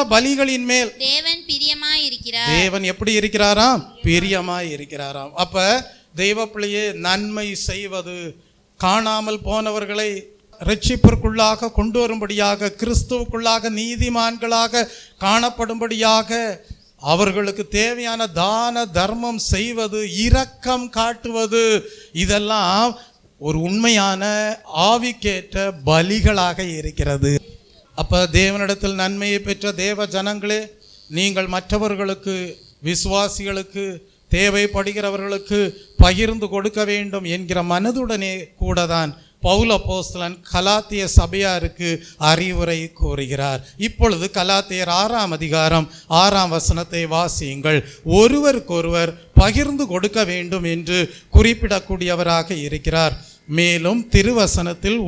பலிகளின் மேல்
தேவன் பிரியமாயிருக்கிறார்.
தேவன் எப்படி இருக்கிறாராம்? பிரியமாய் இருக்கிறாராம். அப்ப தெய்வ பிள்ளையே, நன்மை செய்வது, காணாமல் போனவர்களை ரட்சிப்பிற்குள்ளாக கொண்டு வரும்படியாக, கிறிஸ்துவுக்குள்ளாக நீதிமான்களாக காணப்படும்படியாக அவர்களுக்கு தேவையான தான தர்மம் செய்வது, இரக்கம் காட்டுவது, இதெல்லாம் ஒரு உண்மையான ஆவிக்கேற்ற பலிகளாக இருக்கிறது. அப்ப தேவனிடத்தில் நன்மையை பெற்ற தேவ ஜனங்களே, நீங்கள் மற்றவர்களுக்கு, விசுவாசிகளுக்கு, தேவைப்படுகிறவர்களுக்கு பகிர்ந்து கொடுக்க வேண்டும் என்கிற மனதுடனே கூட தான் பவுல் அப்போஸ்தலன் கலாத்திய சபையாருக்கு அறிவுரை கூறுகிறார். இப்பொழுது கலாத்தியர் 6ஆம் அதிகாரம் 6ஆம் வசனத்தை வாசியுங்கள். ஒருவருக்கொருவர் பகிர்ந்து கொடுக்க வேண்டும் என்று குறிப்பிடக்கூடியவராக இருக்கிறார். மேலும் திருவசனத்தில்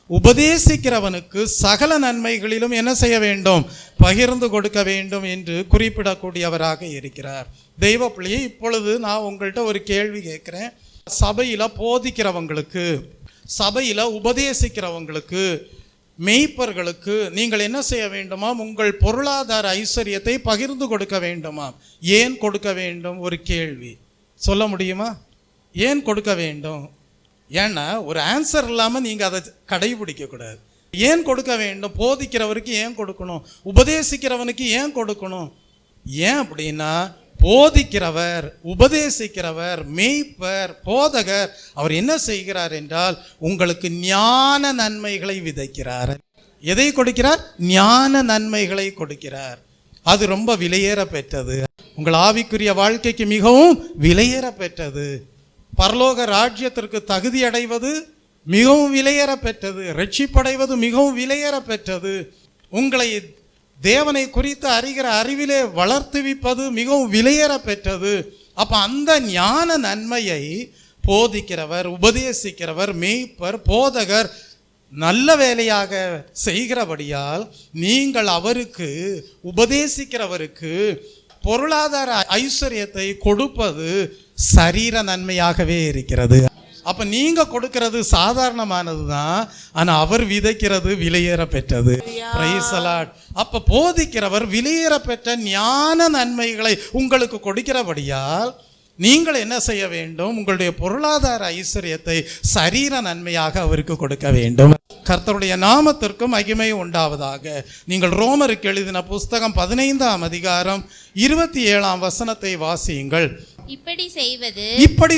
உபதேசிக்கிறவனுக்கு சகல நன்மைகளிலும் என்ன செய்ய வேண்டும்? பகிர்ந்து கொடுக்க வேண்டும் என்று குறிப்பிடக்கூடியவராக இருக்கிறார். தெய்வ பிள்ளையை, இப்பொழுது நான் உங்கள்கிட்ட ஒரு கேள்வி கேட்குறேன். சபையில் போதிக்கிறவங்களுக்கு, சபையில் உபதேசிக்கிறவங்களுக்கு, மெய்ப்பர்களுக்கு நீங்கள் என்ன செய்ய வேண்டுமா? உங்கள் பொருளாதார ஐஸ்வர்யத்தை பகிர்ந்து கொடுக்க வேண்டுமா? ஏன் கொடுக்க வேண்டும்? ஒரு கேள்வி சொல்ல முடியுமா? ஏன் கொடுக்க வேண்டும்? ஏன்னா ஒரு ஆன்சர் இல்லாமல் நீங்கள் அதை கடைபிடிக்கக்கூடாது. ஏன் கொடுக்க வேண்டும்? போதிக்கிறவருக்கு ஏன் கொடுக்கணும்? உபதேசிக்கிறவனுக்கு ஏன் கொடுக்கணும்? ஏன் அப்படின்னா, போதிக்கிறவர், உபதேசிக்கிறவர், மெய்ப்பர், போதகர், அவர் என்ன செய்கிறார் என்றால் உங்களுக்கு ஞான நன்மைகளை விதைக்கிறார். எதை கொடுக்கிறார்? ஞான நன்மைகளை கொடுக்கிறார். அது ரொம்ப விலையேற பெற்றது. உங்கள் ஆவிக்குரிய வாழ்க்கைக்கு மிகவும் விலையேற பெற்றது. பரலோக ராஜ்யத்திற்கு தகுதி அடைவது மிகவும் விலையேற பெற்றது. ரட்சிப்படைவது மிகவும் விலையேற பெற்றது. உங்களை தேவனை குறித்து அறிகிற அறிவிலே வளர்த்துவிப்பது மிகவும் விலையேற பெற்றது. அப்ப அந்த ஞான நன்மையை போதிக்கிறவர், உபதேசிக்கிறவர், மெய்ப்பர், போதகர் நல்ல வேலையாக செய்கிறபடியால் நீங்கள் அவருக்கு, உபதேசிக்கிறவருக்கு பொருளாதார ஐஸ்வர்யத்தை கொடுப்பது சரீர நன்மையாகவே இருக்கிறது. அப்ப நீங்க கொடுக்கிறது சாதாரணமானது தான், ஆனா அவர் விதைக்கிறது விலையேற பெற்றது. Price the Lord. அப்ப போதிக்கிறவர் விலையேற பெற்ற ஞான நன்மைகளை உங்களுக்கு கொடுக்கிறபடியால் நீங்கள் என்ன செய்ய வேண்டும்? உங்களுடைய பொருளாதார ஐஸ்வர்யத்தை சரீர நன்மையாக அவருக்கு கொடுக்க வேண்டும். கர்த்தருடைய நாமத்திற்கு மகிமை உண்டாவதாக. நீங்கள் ரோமருக்கு எழுதின புஸ்தகம் 15ஆம் அதிகாரம் 27ஆம் வசனத்தை வாசியுங்கள்.
இப்படி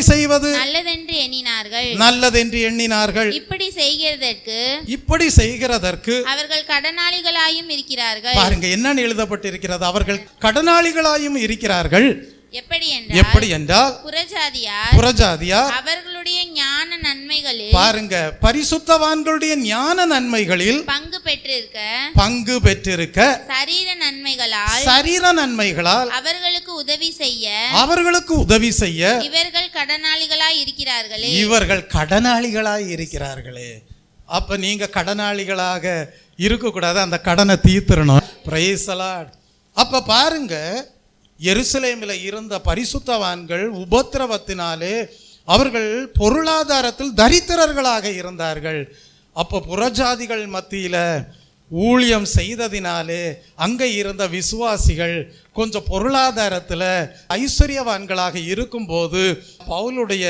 செய்வது நல்லதென்று எண்ணினார்கள். இப்படி செய்கிறதற்கு அவர்கள் கடனாளிகளாயும் இருக்கிறார்கள்.
பாருங்க என்னன்னு எழுதப்பட்டிருக்கிறது. அவர்கள் கடனாளிகளாயும் இருக்கிறார்கள். எப்படி என்றால் புறஜாதியார்
அவர்களுடைய ஞான நன்மைகளில்,
பாருங்க, பரிசுத்தவான்களுடைய ஞான நன்மைகளில் பங்கு பெற்றிருக்க சரீர நன்மைகளால் அவர்களுக்கு உதவி செய்ய
இவர்கள் கடனாளிகளாய் இருக்கிறார்களே.
அப்ப நீங்க கடனாளிகளாக இருக்கக்கூடாது, அந்த கடனை தீர்த்திரணும். Price the Lord. அப்ப பாருங்க, எருசலேமில் இருந்த பரிசுத்தவான்கள் உபத்திரவத்தினாலே அவர்கள் பொருளாதாரத்தில் தரித்திரர்களாக இருந்தார்கள். அப்போ புறஜாதிகள் மத்தியில் ஊழியம் செய்ததினாலே அங்கே இருந்த விசுவாசிகள் கொஞ்சம் பொருளாதாரத்தில் ஐஸ்வர்யவான்களாக இருக்கும்போது பவுலுடைய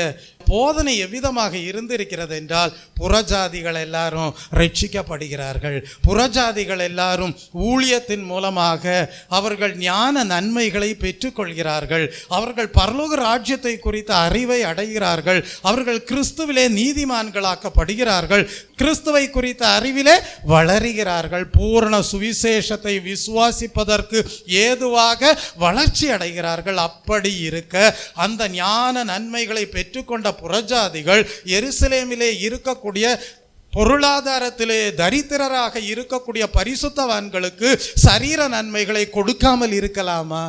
போதனை எவ்விதமாக இருந்திருக்கிறது என்றால், புறஜாதிகள் எல்லாரும் ரட்சிக்கப்படுகிறார்கள். புறஜாதிகள் எல்லாரும் ஊழியத்தின் மூலமாக அவர்கள் ஞான நன்மைகளை பெற்றுக்கொள்கிறார்கள். அவர்கள் பரலோக ராஜ்யத்தை குறித்த அறிவை அடைகிறார்கள். அவர்கள் கிறிஸ்துவிலே நீதிமான்களாக்கப்படுகிறார்கள். கிறிஸ்துவை குறித்த அறிவிலே வளருகிறார்கள். பூரண சுவிசேஷத்தை விசுவாசிப்பதற்கு ஏதுவாக வளர்ச்சி அடைகிறார்கள். அப்படி இருக்க அந்த ஞான நன்மைகளை பெற்றுக்கொண்ட புறஜாதிகள் எருசலேமிலே இருக்கக்கூடிய பொருளாதாரத்திலே தரித்திரராக இருக்கக்கூடிய பரிசுத்தவான்களுக்கு சரீர நன்மைகளை கொடுக்காமல் இருக்கலாமா?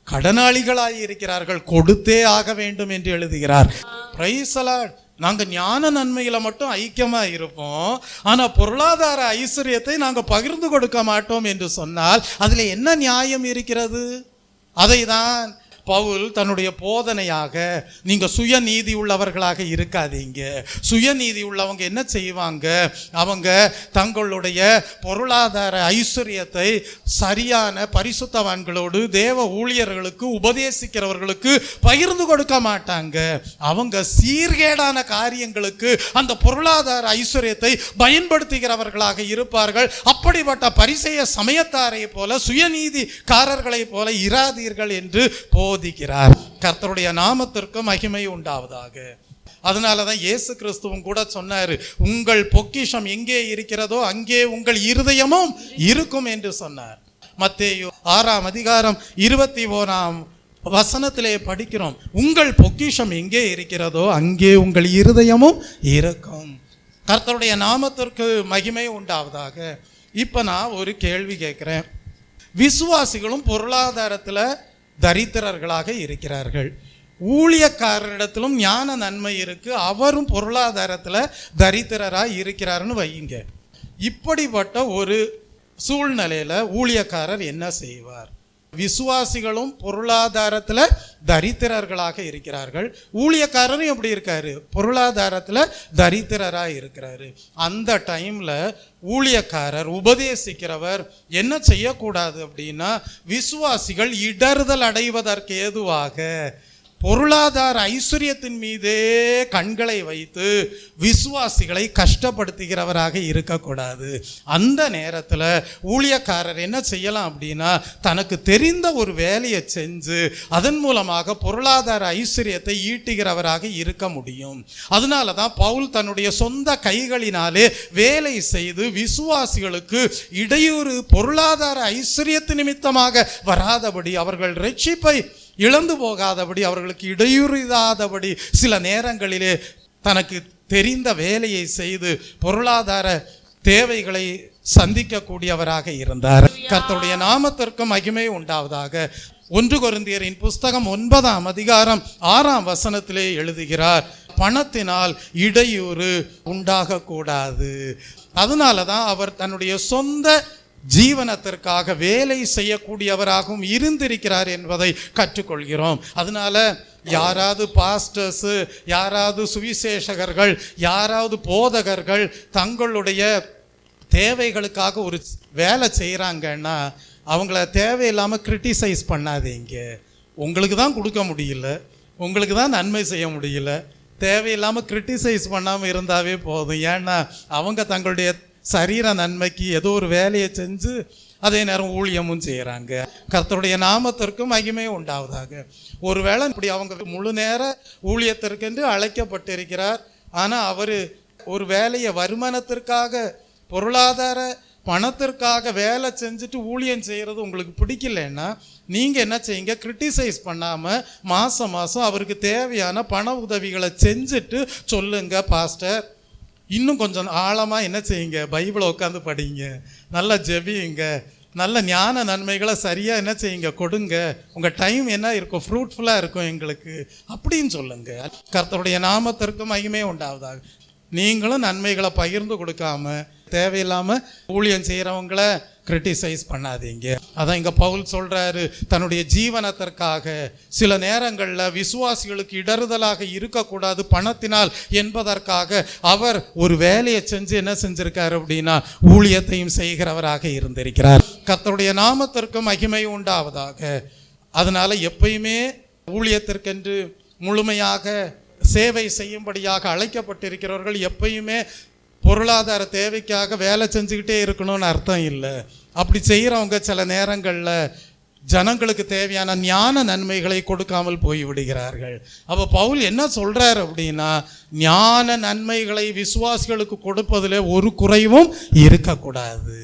கடனாளிகளாய் இருக்கிறார்கள், கொடுத்தே ஆக வேண்டும் என்று எழுதுகிறார். Price the Lord. நாங்க ஞான நன்மையில மட்டும் ஐக்கியமா இருப்போம், ஆனா பொருளாதார ஐஸ்வர்யத்தை நாங்க பகிர்ந்து கொடுக்க மாட்டோம் என்று சொன்னால் அதுல என்ன நியாயம் இருக்கிறது? அதை தான் பவுல் தன்னுடைய போதனையாக நீங்க சுயநீதி உள்ளவர்களாக இருக்காதீங்க. சுயநீதி உள்ளவங்க என்ன செய்வாங்க, அவங்க தங்களுடைய பொருளாதார ஐஸ்வர்யத்தை சரியான பரிசுத்தவான்களோடு தேவ ஊழியர்களுக்கு உபதேசிக்கிறவர்களுக்கு பகிர்ந்து கொடுக்க மாட்டாங்க. அவங்க சீர்கேடான காரியங்களுக்கு அந்த பொருளாதார ஐஸ்வர்யத்தை பயன்படுத்துகிறவர்களாக இருப்பார்கள். அப்படிப்பட்ட பரிசேய சமயத்தாரை போல சுயநீதிக்காரர்களை போல இராதீர்கள் என்று போதிக்கிறார். கர்த்தருடைய நாமத்திற்கு மகிமை உண்டாவதாக. அதனாலதான் இயேசு கிறிஸ்துவும் கூட சொன்னாரு, உங்கள் பொக்கிஷம் எங்கே இருக்கிறதோ அங்கே உங்கள் இருதயமும் இருக்கும் என்று சொன்னார். மத்தேயு 6ஆம் அதிகாரம் 21ஆம் வசனத்திலே படிக்கிறோம், உங்கள் பொக்கிஷம் எங்கே இருக்கிறதோ அங்கே உங்கள் இருதயமும் இருக்கும். கர்த்தருடைய நாமத்திற்கு மகிமை உண்டாவதாக. இப்ப நான் ஒரு கேள்வி கேட்கிறேன். விசுவாசிகளும் பொருளாதாரத்தில் தரித்திரர்களாக இருக்கிறார்கள். ஊழியக்காரரிடத்திலும் ஞான நன்மை இருக்கு, அவரும் பொருளாதாரத்தில் தரித்திரராக இருக்கிறாருன்னு வையுங்க. இப்படிப்பட்ட ஒரு சூழ்நிலையில ஊழியக்காரர் என்ன செய்வார்? விசுவாசிகளும் பொருளாதாரத்தில் தரித்திரர்களாக இருக்கிறார்கள், ஊழியக்காரரும் எப்படி இருக்காரு, பொருளாதாரத்தில் தரித்திரராக இருக்கிறாரு. அந்த டைம்ல ஊழியக்காரர் உபதேசிக்கிறவர் என்ன செய்யக்கூடாது அப்படின்னா, விசுவாசிகள் இடறுதல் அடைவதற்கு ஏதுவாக பொருளாதார ஐஸ்வர்யத்தின் மீதே கண்களை வைத்து விசுவாசிகளை கஷ்டப்படுத்துகிறவராக இருக்கக்கூடாது. அந்த நேரத்தில் ஊழியக்காரர் என்ன செய்யலாம் அப்படின்னா, தனக்கு தெரிந்த ஒரு வேலையை செஞ்சு அதன் மூலமாக பொருளாதார ஐஸ்வர்யத்தை ஈட்டுகிறவராக இருக்க முடியும். அதனால தான் பவுல் தன்னுடைய சொந்த கைகளினாலே வேலை செய்து விசுவாசிகளுக்கு இடையூறு பொருளாதார ஐஸ்வர்யத்து நிமித்தமாக வராதபடி, அவர்கள் ரட்சிப்பை இழந்து போகாதபடி, அவர்களுக்கு இடையூறாதபடி சில நேரங்களிலே தனக்கு தெரிந்த வேலையை செய்து பொருளாதார தேவைகளை சந்திக்கக்கூடியவராக இருந்தார். கர்த்தருடைய நாமத்திற்கு மகிமை உண்டாவதாக. 1 கொரிந்தியரின் புஸ்தகம் 9ஆம் அதிகாரம் 6ஆம் வசனத்திலே எழுதுகிறார், பணத்தினால் இடையூறு உண்டாகக்கூடாது. அதனால தான் அவர் தன்னுடைய சொந்த ஜீவனத்திற்காக வேலை செய்யக்கூடியவராகவும் இருந்திருக்கிறார் என்பதை கற்றுக்கொள்கிறோம். அதனால யாராவது பாஸ்டர்ஸ், யாராவது சுவிசேஷகர்கள், யாராவது போதகர்கள் தங்களுடைய தேவைகளுக்காக ஒரு வேலை செய்கிறாங்கன்னா அவங்கள தேவையில்லாமல் கிரிட்டிசைஸ் பண்ணாதீங்க. உங்களுக்கு தான் கொடுக்க முடியல, உங்களுக்கு தான் நன்மை செய்ய முடியல, தேவையில்லாமல் கிரிட்டிசைஸ் பண்ணாமல் இருந்தாவே போதும். ஏன்னா அவங்க தங்களுடைய சரீர நன்மைக்கு ஏதோ ஒரு வேலையை செஞ்சு அதே நேரம் ஊழியமும் செய்கிறாங்க. கர்த்தருடைய நாமத்திற்கு மகிமை உண்டாவதாக. ஒருவேளை இப்படி அவங்க முழு நேர ஊழியத்திற்கென்று அழைக்கப்பட்டிருக்கிறார், ஆனால் அவர் ஒரு வேலையை வருமானத்திற்காக பொருளாதார பணத்திற்காக வேலை செஞ்சுட்டு ஊழியம் செய்கிறது உங்களுக்கு பிடிக்கலன்னா நீங்கள் என்ன செய்யுங்க, கிரிட்டிசைஸ் பண்ணாமல் மாதம் மாதம் அவருக்கு தேவையான பண உதவிகளை செஞ்சுட்டு சொல்லுங்க, பாஸ்டர் இன்னும் கொஞ்சம் ஆழமாக என்ன செய்யுங்க, பைபிளை உட்காந்து படிங்க, நல்லா ஜெபியுங்க, நல்ல ஞான நன்மைகளை சரியாக என்ன செய்யுங்க, கொடுங்க, உங்கள் டைம் என்ன இருக்கும், ஃப்ரூட்ஃபுல்லாக இருக்கும் எங்களுக்கு அப்படின்னு சொல்லுங்க. கர்த்தருடைய நாமத்திற்கு மகிமை உண்டாவதாக. நீங்களும் நன்மைகளை பகிர்ந்து கொடுக்காம தேவையில்லாமல் ஊழியம் செய்கிறவங்கள கிரிட்டிசைஸ் பண்ணாதீங்க. அதான் இங்கே பவுல் சொல்கிறாரு, தன்னுடைய ஜீவனத்திற்காக சில நேரங்களில் விசுவாசிகளுக்கு இடறுதலாக இருக்கக்கூடாது பணத்தினால் என்பதற்காக அவர் ஒரு வேலையை செஞ்சு என்ன செஞ்சிருக்காரு அப்படின்னா ஊழியத்தையும் செய்கிறவராக இருந்திருக்கிறார். கர்த்தருடைய நாமத்திற்கு மகிமை உண்டாவதாக. அதனால எப்பயுமே ஊழியத்திற்கென்று முழுமையாக சேவை செய்யும்படியாக அழைக்கப்பட்டிருக்கிறவர்கள் எப்பயுமே பொருளாதார தேவைக்காக வேலை செஞ்சுக்கிட்டே இருக்கணும்னு அர்த்தம் இல்லை. அப்படி செய்கிறவங்க சில நேரங்களில் ஜனங்களுக்கு தேவையான ஞான நன்மைகளை கொடுக்காமல் போய்விடுகிறார்கள். அப்போ பவுல் என்ன சொல்கிறார் அப்படின்னா, ஞான நன்மைகளை விசுவாசிகளுக்கு கொடுப்பதில் ஒரு குறைவும் இருக்கக்கூடாது.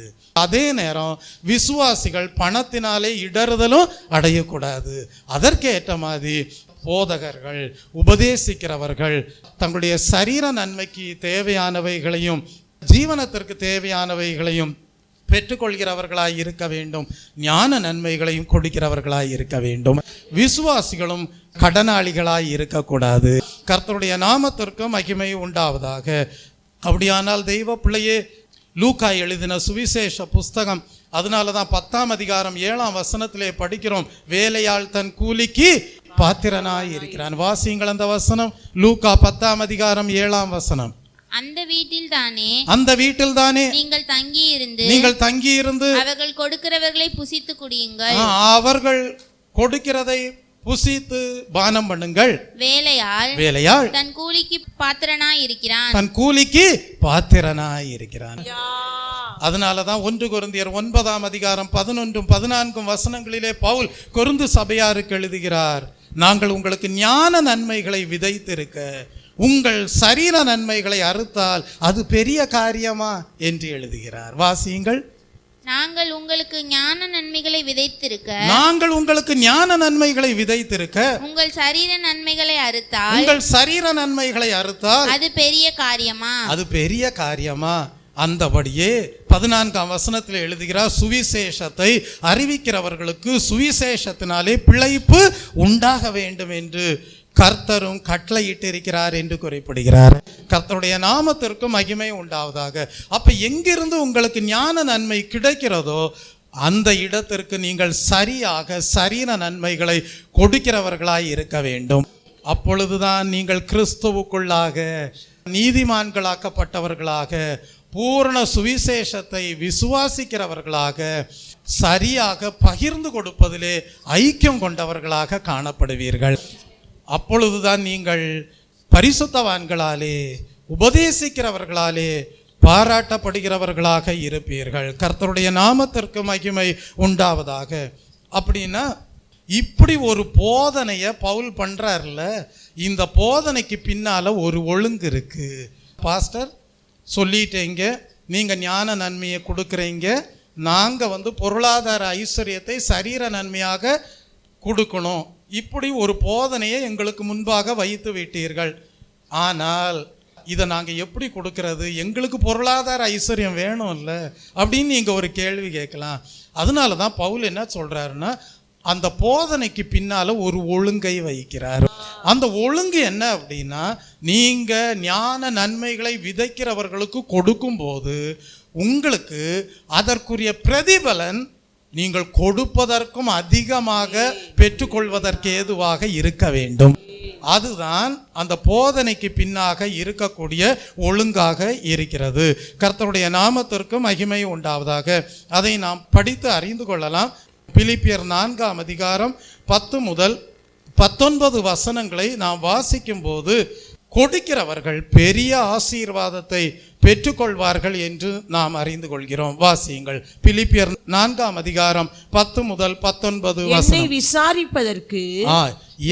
அதே நேரம் விசுவாசிகள் பணத்தினாலே இடறுதலும் அடையக்கூடாது. அதற்கேற்ற மாதிரி போதகர்கள், உபதேசிக்கிறவர்கள் தங்களுடைய சரீர நன்மைக்கு தேவையானவைகளையும் ஜீவனத்திற்கு தேவையானவைகளையும் பெற்றுக்கொள்கிறவர்களாய் இருக்க வேண்டும், ஞான நன்மைகளையும் கொடுக்கிறவர்களாய் இருக்க வேண்டும். விசுவாசிகளும் கடனாளிகளாய் இருக்கக்கூடாது. கர்த்தருடைய நாமத்திற்கு மகிமை உண்டாவதாக. அப்படியானால் தெய்வ பிள்ளையே, லூக்கா எழுதின சுவிசேஷ புஸ்தகம், அதனால தான் 10ஆம் அதிகாரம் 7ஆம் வசனத்திலே படிக்கிறோம், வேலையாள் தன் கூலிக்கு பாத்திரனாய் இருக்கிறான். வாசியுங்கள் அந்த வசனம். லூக்கா 10ஆம் அதிகாரம் 7ஆம் வசனம்.
அந்த வீட்டில் தானே
நீங்கள் தங்கி இருந்து
அவர்கள் கொடுக்கிறவர்களை புசித்து குடியுங்கள்.
அவர்கள் கொடுக்கிறதை புசித்து பானம் பண்ணுங்கள்.
வேலையாள் தன் கூலிக்கு பாத்திரனாய் இருக்கிறான்.
அதனாலதான் 1 கொரிந்தியர் 9ஆம் அதிகாரம் 11-14 வசனங்களிலே பவுல் கொரிந்து சபையாருக்கு எழுதுகிறார், நாங்கள் உங்களுக்கு ஞான நன்மைகளை விதைத்திருக்க உங்கள் சரீர நன்மைகளை அறுத்தால் அது பெரிய காரியமா என்று எழுதுகிறார். வாசியுங்கள்.
நாங்கள் உங்களுக்கு ஞான நன்மைகளை விதைத்திருக்க உங்கள் சரீர நன்மைகளை அறுத்தால் அது பெரிய காரியமா? அந்தபடியே 14ஆம் வசனத்தில் எழுதுகிறார், சுவிசேஷத்தை அறிவிக்கிறவர்களுக்கு சுவிசேஷத்தினாலே பிழைப்பு உண்டாக வேண்டும் என்று கர்த்தரும் கட்டளையிட்டிருக்கிறார் என்று குறிப்பிடுகிறார். கர்த்தருடைய நாமத்திற்கு மகிமை உண்டாவதாக. அப்ப எங்கிருந்து உங்களுக்கு ஞான நன்மை கிடைக்கிறதோ அந்த இடத்திற்கு நீங்கள் சரியாக சரீர நன்மைகளை கொடுக்கிறவர்களாய் இருக்க வேண்டும். அப்பொழுதுதான் நீங்கள் கிறிஸ்துவுக்குள்ளாக நீதிமான்களாக்கப்பட்டவர்களாக, பூரண சுவிசேஷத்தை விசுவாசிக்கிறவர்களாக, சரியாக பகிர்ந்து கொடுப்பதிலே ஐக்கியம் கொண்டவர்களாக காணப்படுவீர்கள். அப்பொழுதுதான் நீங்கள் பரிசுத்தவான்களாலே, உபதேசிக்கிறவர்களாலே பாராட்டப்படுகிறவர்களாக இருப்பீர்கள். கர்த்தருடைய நாமத்திற்கு மகிமை உண்டாவதாக. அப்படின்னா இப்படி ஒரு போதனையை பவுல் பண்றாருல, இந்த போதனைக்கு பின்னால ஒரு ஒழுங்கு இருக்கு. பாஸ்டர் சொல்லிட்டீங்க, நீங்க ஞான நன்மையை கொடுக்குறீங்க, நாங்க பொருளாதார ஐஸ்வர்யத்தை சரீர நன்மையாக கொடுக்கணும், இப்படி ஒரு போதனையை எங்களுக்கு முன்பாக வைத்து விட்டீர்கள். ஆனால் இதை நாங்கள் எப்படி கொடுக்கறது? எங்களுக்கு பொருளாதார ஐஸ்வர்யம் வேணும் இல்லை அப்படின்னு நீங்கள் ஒரு கேள்வி கேட்கலாம். அதனால தான் பவுல் என்ன சொல்கிறாருன்னா, அந்த போதனைக்கு பின்னால் ஒரு ஒழுங்கை வைக்கிறார். அந்த ஒழுங்கு என்ன அப்படின்னா, நீங்கள் ஞான நன்மைகளை விதைக்கிறவர்களுக்கு கொடுக்கும்போது உங்களுக்கு அதற்குரிய பிரதிபலன் நீங்கள் கொடுப்பதற்கும் அதிகமாக பெற்றுக்கொள்வதற்கு ஏதுவாக இருக்க வேண்டும். அதுதான் அந்த போதனைக்கு பின்னாக இருக்கக்கூடிய ஒழுங்காக இருக்கிறது. கர்த்தருடைய நாமத்திற்கு மகிமை உண்டாவதாக. அதை நாம் படித்து அறிந்து கொள்ளலாம். பிலிப்பியர் 4ஆம் அதிகாரம் 10 முதல் 19 வசனங்களை நாம் வாசிக்கும் போது, கொடுக்கிறவர்கள் பெரிய ஆசீர்வாதத்தை பெற்றுக்கொள்வார்கள் என்று நாம் அறிந்து கொள்கிறோம். வாசியுங்கள். பிலிப்பியர் 4ஆம் அதிகாரம் 10 முதல் 19 வசனம்.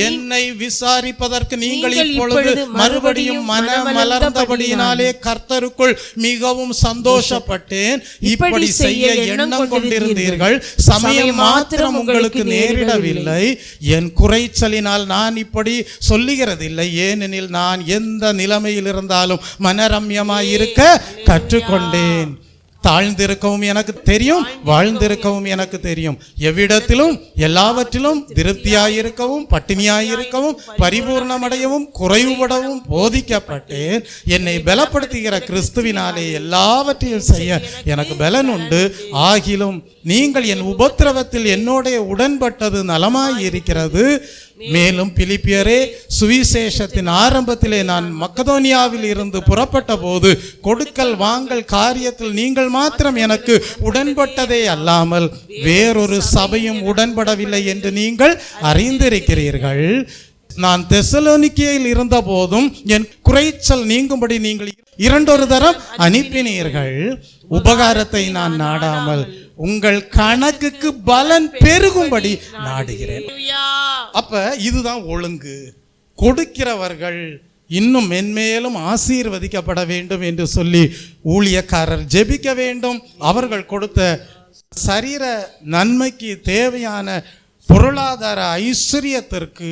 என்னை விசாரிப்பதற்கு நீங்கள் இப்பொழுது மறுபடியும் மனம் மலர்ந்தபடியினாலே கர்த்தருக்குள் மிகவும் சந்தோஷப்பட்டேன். இப்படி செய்ய எண்ணம் கொண்டிருந்தீர்கள், சமயம் மாத்திரம் உங்களுக்கு நேரிடவில்லை. என் குறைச்சலினால் நான் இப்படி சொல்லுகிறதில்லை, ஏனெனில் நான் எந்த நிலைமையில் இருந்தாலும் மனரம்யமாய் இருக்க கற்றுக்கொண்டேன். தாழ்ந்திருக்கவும் எனக்கு தெரியும், வாழ்ந்திருக்கவும் எனக்கு தெரியும். எவ்விடத்திலும் எல்லாவற்றிலும் திருப்தியாயிருக்கவும், பட்டினியாயிருக்கவும், பரிபூர்ணமடையவும், குறைவுபடவும் போதிக்கப்பட்டேன். என்னை பலப்படுத்துகிற கிறிஸ்துவினாலே எல்லாவற்றையும் செய்ய எனக்கு பலன் உண்டு. ஆகிலும் நீங்கள் என் உபத்திரவத்தில் என்னோட உடன்பட்டது நலமாயிருக்கிறது. மேலும் பிலிப்பியரே, சுவிசேஷத்தின் ஆரம்பத்திலே நான் மக்கதோனியாவில் இருந்து புறப்பட்ட போது கொடுக்கல் வாங்கல் காரியத்தில் நீங்கள் மாத்திரம் எனக்கு உடன்பட்டதே அல்லாமல் வேறொரு சபையும் உடன்படவில்லை என்று நீங்கள் அறிந்திருக்கிறீர்கள். நான் தெசலோனிக்கேயில் இருந்த போதும் என் குறைச்சல் நீங்கும்படி நீங்கள் 2 தரம் அனுப்பினீர்கள். உபகாரத்தை நான் நாடாமல் உங்கள் கணக்குக்கு பலன் பெருகும்படி நாடுகிறேன். அப்ப இதுதான் ஒழுங்கு. கொடுக்கிறவர்கள் இன்னும் மென்மேலும் ஆசீர்வதிக்கப்பட வேண்டும் என்று சொல்லி ஊழியக்காரர் ஜெபிக்க வேண்டும். அவர்கள் கொடுத்த சரீர நன்மைக்கு தேவையான பொருளாதார ஐஸ்வர்யத்திற்கு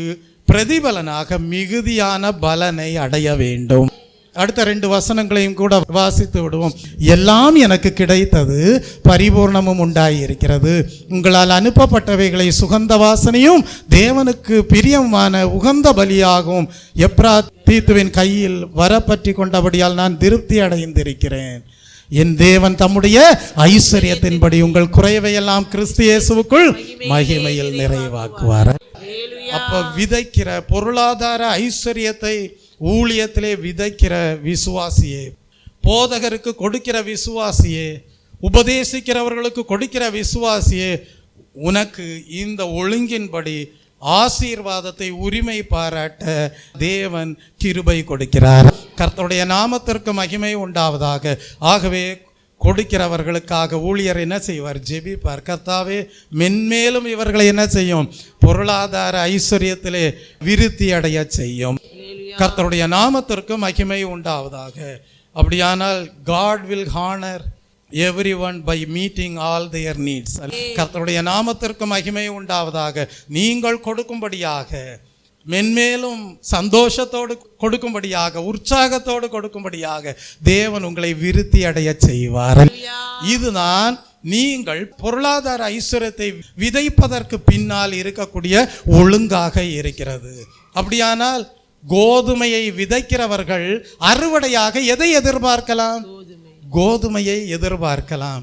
பிரதிபலனாக மிகுதியான பலனை அடைய வேண்டும். அடுத்த 2 வசனங்களையும் கூட வாசித்து விடுவோம். எல்லாம் எனக்கு கிடைத்தது, பரிபூர்ணமும் உண்டாயிருக்கிறது. உங்களால் அனுப்பப்பட்டவைகளை சுகந்த வாசனையும் தேவனுக்கு பிரியமான உகந்த பலியாகவும் எப்ராத்தீத்துவின் கையில் வரப்பற்றி கொண்டபடியால் நான் திருப்தி அடைந்திருக்கிறேன். என் தேவன் தம்முடைய ஐஸ்வர்யத்தின்படி உங்கள் குறைவையெல்லாம் கிறிஸ்து இயேசுவுக்குள் மகிமையில் நிறைவாக்குவார்.
அப்ப விதைக்கிற பொருளாதார ஐஸ்வர்யத்தை ஊழியத்திலே விதைக்கிற விசுவாசியே, போதகருக்கு கொடுக்கிற விசுவாசியே, உபதேசிக்கிறவர்களுக்கு கொடுக்கிற விசுவாசியே, உனக்கு இந்த ஒழுங்கின்படி ஆசீர்வாதத்தை உரிமை பாராட்ட தேவன் கிருபை கொடுக்கிறார். கர்த்தருடைய நாமத்திற்கு மகிமை உண்டாவதாக. ஆகவே கொடுக்கிறவர்களுக்காக ஊழியர் என்ன செய்வார்? ஜெபிப்பார். கர்த்தாவே, மென்மேலும் இவர்களை என்ன செய்யும்? பொருளாதார ஐஸ்வர்யத்திலே விருத்தி அடைய செய்யும். கர்த்தருடைய நாமத்திற்கு மகிமை உண்டாவதாக. அப்படியானால் God will honor everyone by meeting all their needs. கர்த்தருடைய நாமத்திற்கு மகிமை உண்டாவதாக. நீங்கள் கொடுக்கும்படியாக, மென்மேலும் சந்தோஷத்தோடு கொடுக்கும்படியாக, உற்சாகத்தோடு கொடுக்கும்படியாக தேவன் உங்களை விருத்தி அடைய செய்வார். இதுதான் நீங்கள் பொருளாதார ஐஸ்வர்யத்தை விதைப்பதற்கு பின்னால் இருக்கக்கூடிய ஒழுங்காக இருக்கிறது. அப்படியானால் கோதுமையை விதைக்கிறவர்கள் அறுவடையாக எதை எதிர்பார்க்கலாம்? கோதுமையை எதிர்பார்க்கலாம்.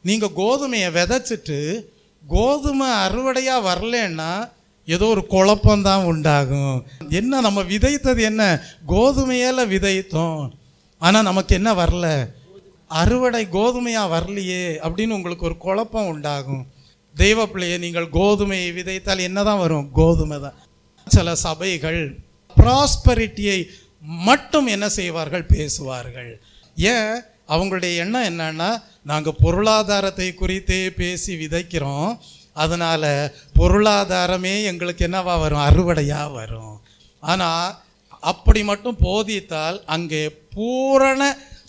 நீங்க கோதுமையை விதைச்சிட்டு கோதுமை அறுவடையா வரலன்னா ஏதோ ஒரு குழப்பம்தான் உண்டாகும். என்ன, நம்ம விதைத்தது என்ன? கோதுமையால விதைத்தோம், ஆனா நமக்கு என்ன வரல? அறுவடை கோதுமையா வரலையே அப்படின்னு உங்களுக்கு ஒரு குழப்பம் உண்டாகும். தெய்வ பிள்ளையே, நீங்கள் கோதுமையை விதைத்தால் என்னதான் வரும்? கோதுமை தான். சில சபைகள் ப்ராஸ்பரிட்டியை மட்டும் என்ன செய்வார்கள்? பேசுவார்கள். ஏன்? அவங்களுடைய எண்ணம் என்னன்னா, நாங்கள் பொருளாதாரத்தை குறித்தே பேசி விதைக்கிறோம், அதனால பொருளாதாரமே எங்களுக்கு என்னவா வரும்? அறுவடையா வரும். ஆனால் அப்படி மட்டும் போதித்தால் அங்கே பூரண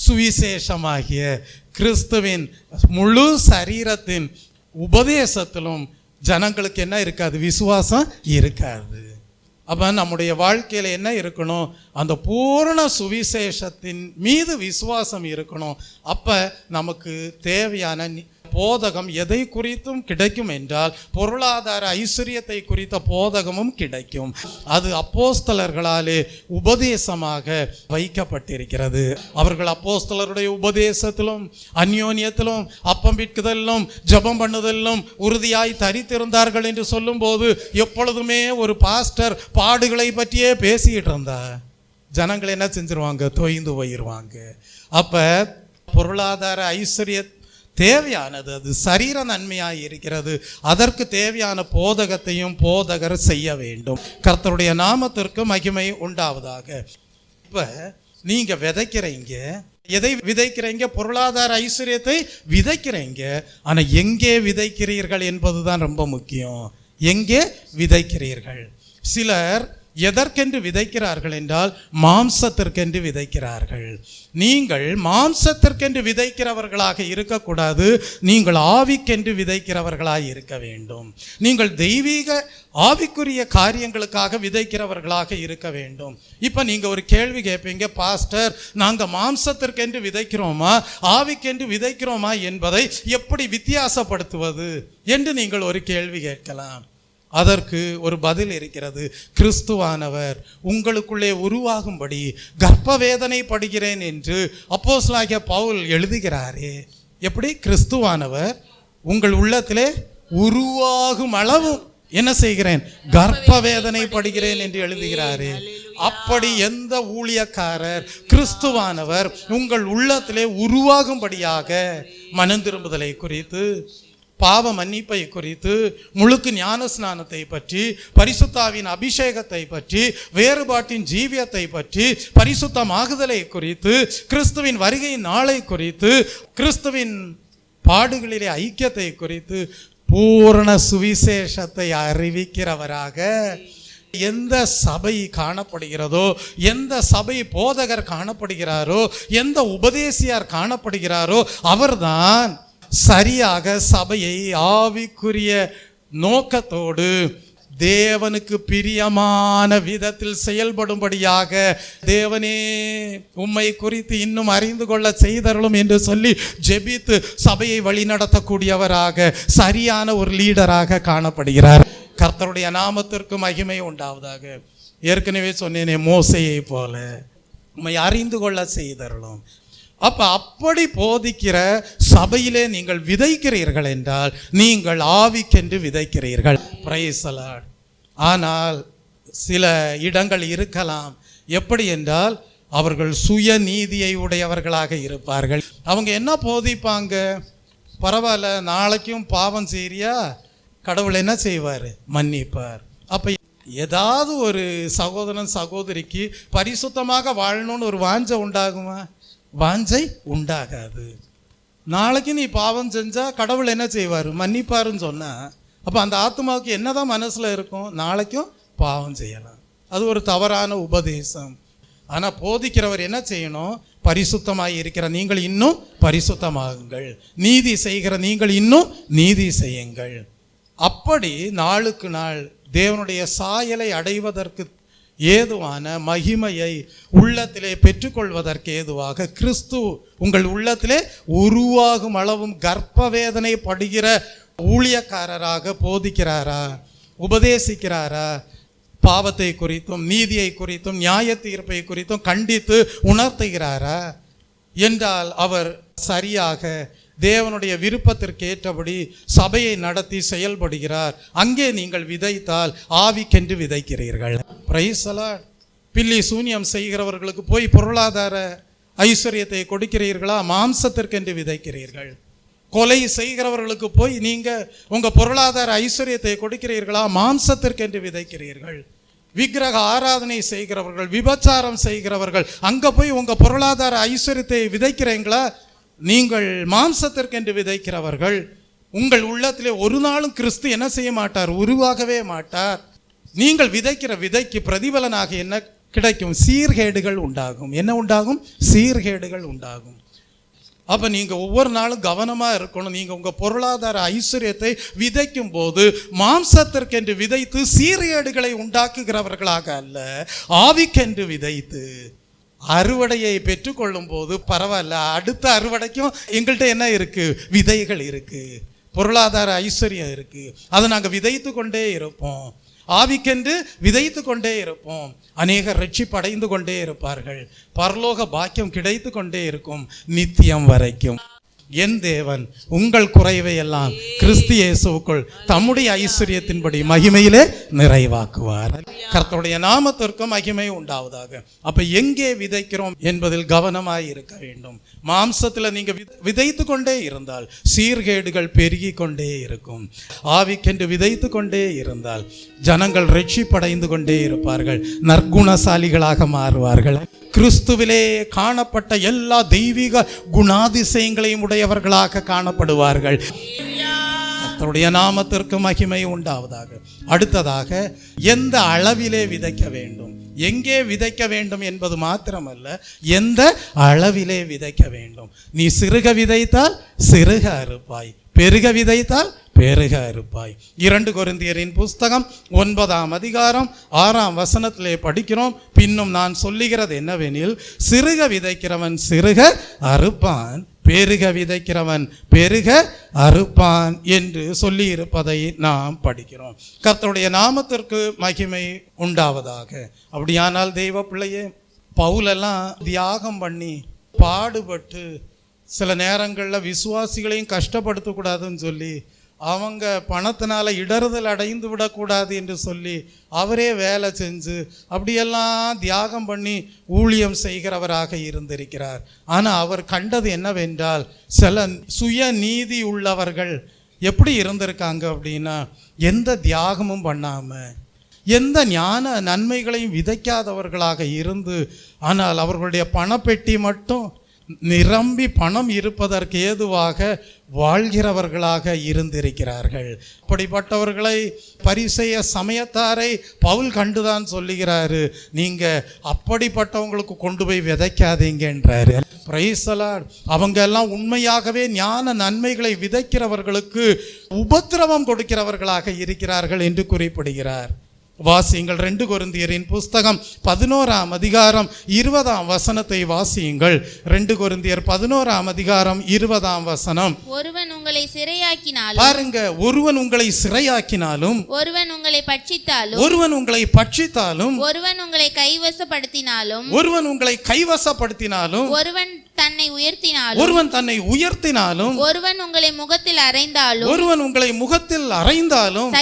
சுவிசேஷமாகிய கிறிஸ்துவின் முழு சரீரத்தின் உபதேசத்திலும் ஜனங்களுக்கு என்ன இருக்காது? விசுவாசம் இருக்காது. அப்போ நம்முடைய வாழ்க்கையில் என்ன இருக்கணும்? அந்த பூரண சுவிசேஷத்தின் மீது விசுவாசம் இருக்கணும். அப்போ நமக்கு தேவையான போதகம் எதை குறித்தும் கிடைக்கும் என்றால் பொருளாதார ஐஸ்வர்யத்தை குறித்த போதகமும் கிடைக்கும். அது அப்போஸ்தலர்களாலே உபதேசமாக வைக்கப்பட்டிருக்கிறது. அவர்கள் அப்போஸ்தலருடைய உபதேசத்திலும் அந்யோன்யத்திலும் அப்பம் பிட்குதலிலும் ஜெபம் பண்ணுதலிலும் உறுதியாய் தரித்திருந்தார்கள் என்று சொல்லும்போது எப்பொழுதுமே ஒரு பாஸ்டர் பாடுகளை பற்றியே பேசிக்கிட்டு இருந்தார். ஜனங்கள் என்ன செஞ்சிருவாங்க? தொய்ந்து போயிடுவாங்க. அப்ப பொருளாதார ஐஸ்வர்ய தேவையானது, அது சரீர நன்மையாக இருக்கிறது. அதற்கு தேவையான போதகத்தையும் போதகர் செய்ய வேண்டும். கர்த்தருடைய நாமத்திற்கு மகிமை உண்டாவதாக. இப்ப நீங்க விதைக்கிறீங்க, எதை விதைக்கிறீங்க? பொருளாதார ஐஸ்வர்யத்தை விதைக்கிறீங்க. ஆனா எங்கே விதைக்கிறீர்கள் என்பதுதான் ரொம்ப முக்கியம். எங்கே விதைக்கிறீர்கள்? சிலர் எதற்கென்று விதைக்கிறார்கள் என்றால் மாம்சத்திற்கென்று விதைக்கிறார்கள். நீங்கள் மாம்சத்திற்கென்று விதைக்கிறவர்களாக இருக்கக்கூடாது, நீங்கள் ஆவிக்கென்று விதைக்கிறவர்களாக இருக்க வேண்டும். நீங்கள் தெய்வீக ஆவிக்குரிய காரியங்களுக்காக விதைக்கிறவர்களாக இருக்க வேண்டும். இப்போ நீங்கள் ஒரு கேள்வி கேட்பீங்க, பாஸ்டர், நாங்கள் மாம்சத்திற்கென்று விதைக்கிறோமா ஆவிக்கென்று விதைக்கிறோமா என்பதை எப்படி வித்தியாசப்படுத்துவது என்று நீங்கள் ஒரு கேள்வி கேட்கலாம். அதற்கு ஒரு பதில் இருக்கிறது. கிறிஸ்துவானவர் உங்களுக்குள்ளே உருவாகும்படி கர்ப்ப வேதனை படுகிறேன் என்று அப்போஸ்தலனாகிய பவுல் எழுதுகிறாரே. எப்படி? கிறிஸ்துவானவர் உங்கள் உள்ளத்திலே உருவாகும் அளவு என்ன செய்கிறேன்? கர்ப்ப வேதனை படுகிறேன் என்று எழுதுகிறாரே. அப்படி எந்த ஊழியக்காரர் கிறிஸ்துவானவர் உங்கள் உள்ளத்திலே உருவாகும்படியாக மனம் திரும்புதலை குறித்து, பாவ மன்னிப்பை குறித்து, முழுக்கு ஞான ஸ்நானத்தை பற்றி, பரிசுத்தாவின் அபிஷேகத்தை பற்றி, வேறுபாட்டின் ஜீவியத்தை பற்றி, பரிசுத்தமாகுதலை குறித்து, கிறிஸ்துவின் வருகையின் நாளை குறித்து, கிறிஸ்துவின் பாடுகளிலே ஐக்கியத்தை குறித்து பூரண சுவிசேஷத்தை அறிவிக்கிறவராக எந்த சபை காணப்படுகிறதோ, எந்த சபை போதகர் காணப்படுகிறாரோ, எந்த உபதேசியார் காணப்படுகிறாரோ அவர்தான் சரியாக சபையை ஆவிக்குரிய நோக்கத்தோடு தேவனுக்கு பிரியமான விதத்தில் செயல்படும்படியாக தேவனே உம்மை குறித்து இன்னும் அறிந்து கொள்ள செய்தருளும் என்று சொல்லி ஜெபித்து சபையை வழிநடத்தக்கூடியவராக சரியான ஒரு லீடராக காணப்படுகிறார். கர்த்தருடைய நாமத்திற்கு மகிமை உண்டாவதாக. ஏற்கனவே சொன்னேனே, மோசேயை போல உம்மை அறிந்து கொள்ள செய்தருளும். அப்படி போதிக்கிற சபையிலே நீங்கள் விதைக்கிறீர்கள் என்றால் நீங்கள் ஆவிக்கென்று விதைக்கிறீர்கள். Price the Lord. ஆனால் சில இடங்கள் இருக்கலாம். எப்படி என்றால் அவர்கள் சுய நீதியை உடையவர்களாக இருப்பார்கள். அவங்க என்ன போதிப்பாங்க? பரவாயில்ல, நாளைக்கும் பாவம் செய்றியா, கடவுள் என்ன செய்வார்? மன்னிப்பார். அப்போ ஏதாவது ஒரு சகோதரன் சகோதரிக்கு பரிசுத்தமாக வாழணும்னு ஒரு வாஞ்சை உண்டாகுமா? வாஞ்சை உண்டாகாது. நாளைக்கு நீ பாவம் செஞ்சா கடவுள் என்ன செய்வார்? மன்னிப்பாருன்னு சொன்னா அப்போ அந்த ஆத்மாவுக்கு என்னதான் மனசுல இருக்கும்? நாளைக்கும் பாவம் செய்யலாம். அது ஒரு தவறான உபதேசம். ஆனால் போதிக்கிறவர் என்ன செய்யணும்? பரிசுத்தமாய் இருக்கிற நீங்கள் இன்னும் பரிசுத்தமாகுங்கள், நீதி செய்கிற நீங்கள் இன்னும் நீதி செய்யுங்கள். அப்படி நாளுக்கு நாள் தேவனுடைய சாயலை அடைவதற்கு ஏதுவான மகிமையை உள்ளத்திலே பெற்றுக்கொள்வதற்கு ஏதுவாக கிறிஸ்து உங்கள் உள்ளத்திலே உருவாகும் அளவும் கர்ப்ப வேதனை படுகிற ஊழியக்காரராக போதிக்கிறாரா, உபதேசிக்கிறாரா? பாவத்தை குறித்தும் நீதியை குறித்தும் நியாய தீர்ப்பை குறித்தும் கண்டித்து உணர்த்துகிறாரா என்றால் அவர் சரியாக தேவனுடைய விருப்பத்திற்கு ஏற்றபடி சபையை நடத்தி செயல்படுகிறார். அங்கே நீங்கள் விதைத்தால் ஆவிக்கென்று விதைக்கிறீர்கள். Price the Lord. பில்லி சூனியம் செய்கிறவர்களுக்கு போய் பொருளாதார ஐஸ்வர்யத்தை கொடுக்கிறீர்களா? மாம்சத்திற்கென்று விதைக்கிறீர்கள். கொலை செய்கிறவர்களுக்கு போய் நீங்க உங்க பொருளாதார ஐஸ்வர்யத்தை கொடுக்கிறீர்களா? மாம்சத்திற்கென்று விதைக்கிறீர்கள். விக்கிரக ஆராதனை செய்கிறவர்கள், விபச்சாரம் செய்கிறவர்கள், அங்க போய் உங்க பொருளாதார ஐஸ்வர்யத்தை விதைக்கிறீங்களா? நீங்கள் மாம்சத்திற்கென்று விதைக்கிறவர்கள். உங்கள் உள்ளத்திலே ஒரு நாளும் கிறிஸ்து என்ன செய்ய மாட்டார்? உருவாகவே மாட்டார். நீங்கள் விதைக்கிற விதைக்கு பிரதிபலனாக என்ன கிடைக்கும்? சீர்கேடுகள் உண்டாகும். என்ன உண்டாகும்? சீர்கேடுகள் உண்டாகும். அப்போ நீங்கள் ஒவ்வொரு நாளும் கவனமாக இருக்கணும். நீங்கள் உங்கள் பொருளாதார ஐஸ்வர்யத்தை விதைக்கும் போது மாம்சத்திற்கென்று விதைத்து சீர்கேடுகளை உண்டாக்குகிறவர்களாக அல்ல, ஆவிக்கென்று விதைத்து அறுவடையை பெற்றுக்கொள்ளும் போது பரவாயில்ல, அடுத்த அறுவடைக்கும் எங்கள்கிட்ட என்ன இருக்குது? விதைகள் இருக்குது, பொருளாதார ஐஸ்வர்யம் இருக்குது. அதை நாங்கள் விதைத்து கொண்டே இருப்போம். ஆவிக்கென்று விதைத்து கொண்டே இருப்போம். அநேகர் ரட்சிப்படைந்து கொண்டே இருப்பார்கள். பரலோக பாக்கியம் கிடைத்து கொண்டே இருக்கும் நித்தியம் வரைக்கும். என் தேவன் உங்கள் குறைவை எல்லாம் கிறிஸ்து இயேசுவுக்குள் தம்முடைய ஐஸ்வர்யத்தின்படி மகிமையிலே நிறைவாக்குவார். கர்த்தருடைய நாமத்திற்கு மகிமை உண்டாவதாக. அப்ப எங்கே விதைக்கிறோம் என்பதில் கவனமாய் இருக்க வேண்டும். மாம்சத்தில் நீங்க விதைத்து கொண்டே இருந்தால் சீர்கேடுகள் பெருகி கொண்டே இருக்கும். ஆவிக்கென்று விதைத்து கொண்டே இருந்தால் ஜனங்கள் ரட்சிப்படைந்து கொண்டே இருப்பார்கள், நற்குணசாலிகளாக மாறுவார்கள். கிறிஸ்துவிலே காணப்பட்ட எல்லா தெய்வீக குணாதிசயங்களையும் உடையவர்களாக காணப்படுவார்கள். கர்த்தருடைய நாமத்திற்கு மகிமை உண்டாவதாக. அடுத்ததாக எந்த அளவிலே விதைக்க வேண்டும், எங்கே விதைக்க வேண்டும் என்பது மாத்திரமல்ல, எந்த அளவிலே விதைக்க வேண்டும். நீ சிறுக விதைத்தால் சிறுக அறுப்பாய், பெருக விதைத்தால் பெருக அறுப்பாய். 2 கொரிந்தியரின் புஸ்தகம் 9ஆம் அதிகாரம் 6ஆம் வசனத்திலே படிக்கிறோம். பின்னும் நான் சொல்லுகிறது என்னவெனில், சிறுக விதைக்கிறவன் சிறுக அறுப்பான், பெருக விதைக்கிறவன் பெருக அறுப்பான் என்று சொல்லி இருப்பதை நாம் படிக்கிறோம். கர்த்தருடைய நாமத்திற்கு மகிமை உண்டாவதாக. அப்படியானால் தெய்வ பிள்ளையே, பவுலெல்லாம் தியாகம் பண்ணி பாடுபட்டு சில நேரங்களில் விசுவாசிகளையும் கஷ்டப்படுத்தக்கூடாதுன்னு சொல்லி, அவங்க பணத்தினால இடறுதல் அடைந்து விடக்கூடாது என்று சொல்லி அவரே வேலை செஞ்சு அப்படியெல்லாம் தியாகம் பண்ணி ஊழியம் செய்கிறவராக இருந்திருக்கிறார். ஆனால் அவர் கண்டது என்னவென்றால், சில சுய நீதி உள்ளவர்கள் எப்படி இருந்திருக்காங்க அப்படின்னா, எந்த தியாகமும் பண்ணாமல், எந்த ஞான நன்மைகளையும் விதைக்காதவர்களாக இருந்து, ஆனால் அவர்களுடைய பணப்பெட்டி மட்டும் நிரம்பி பணம் இருப்பதற்கு ஏதுவாக வாழ்கிறவர்களாக இருந்திருக்கிறார்கள். அப்படிப்பட்டவர்களை பரிசேய சமயத்தாரை பவுல் கண்டுதான் சொல்லுகிறாரு, நீங்க அப்படிப்பட்டவங்களுக்கு கொண்டு போய் விதைக்காதீங்கன்றாரு. Price the Lord. அவங்க எல்லாம் உண்மையாகவே ஞான நன்மைகளை விதைக்கிறவர்களுக்கு உபத்திரவம் கொடுக்கிறவர்களாக இருக்கிறார்கள் என்று குறிப்பிடுகிறார். வாசியுங்கள் 2 கொரிந்தியரின் புஸ்தகம் 11ஆம் அதிகாரம் 20ஆம் வசனத்தை வாசியுங்கள். 2 கொரிந்தியர் 11ஆம் அதிகாரம் 20ஆம் வசனம்.
ஒருவன் உங்களை சிறையாக்கினாலும்,
பாருங்க, ஒருவன் உங்களை சிறையாக்கினாலும்,
ஒருவன் உங்களை பட்சித்தாலும்,
ஒருவன் உங்களை பட்சித்தாலும்,
ஒருவன் உங்களை கைவசப்படுத்தினாலும்,
ஒருவன் உங்களை கைவசப்படுத்தினாலும்,
ஒருவன் தன்னை உயர்த்தினாலும்
ஒருவன்
உங்களை முகத்தில்
அறைந்தாலும்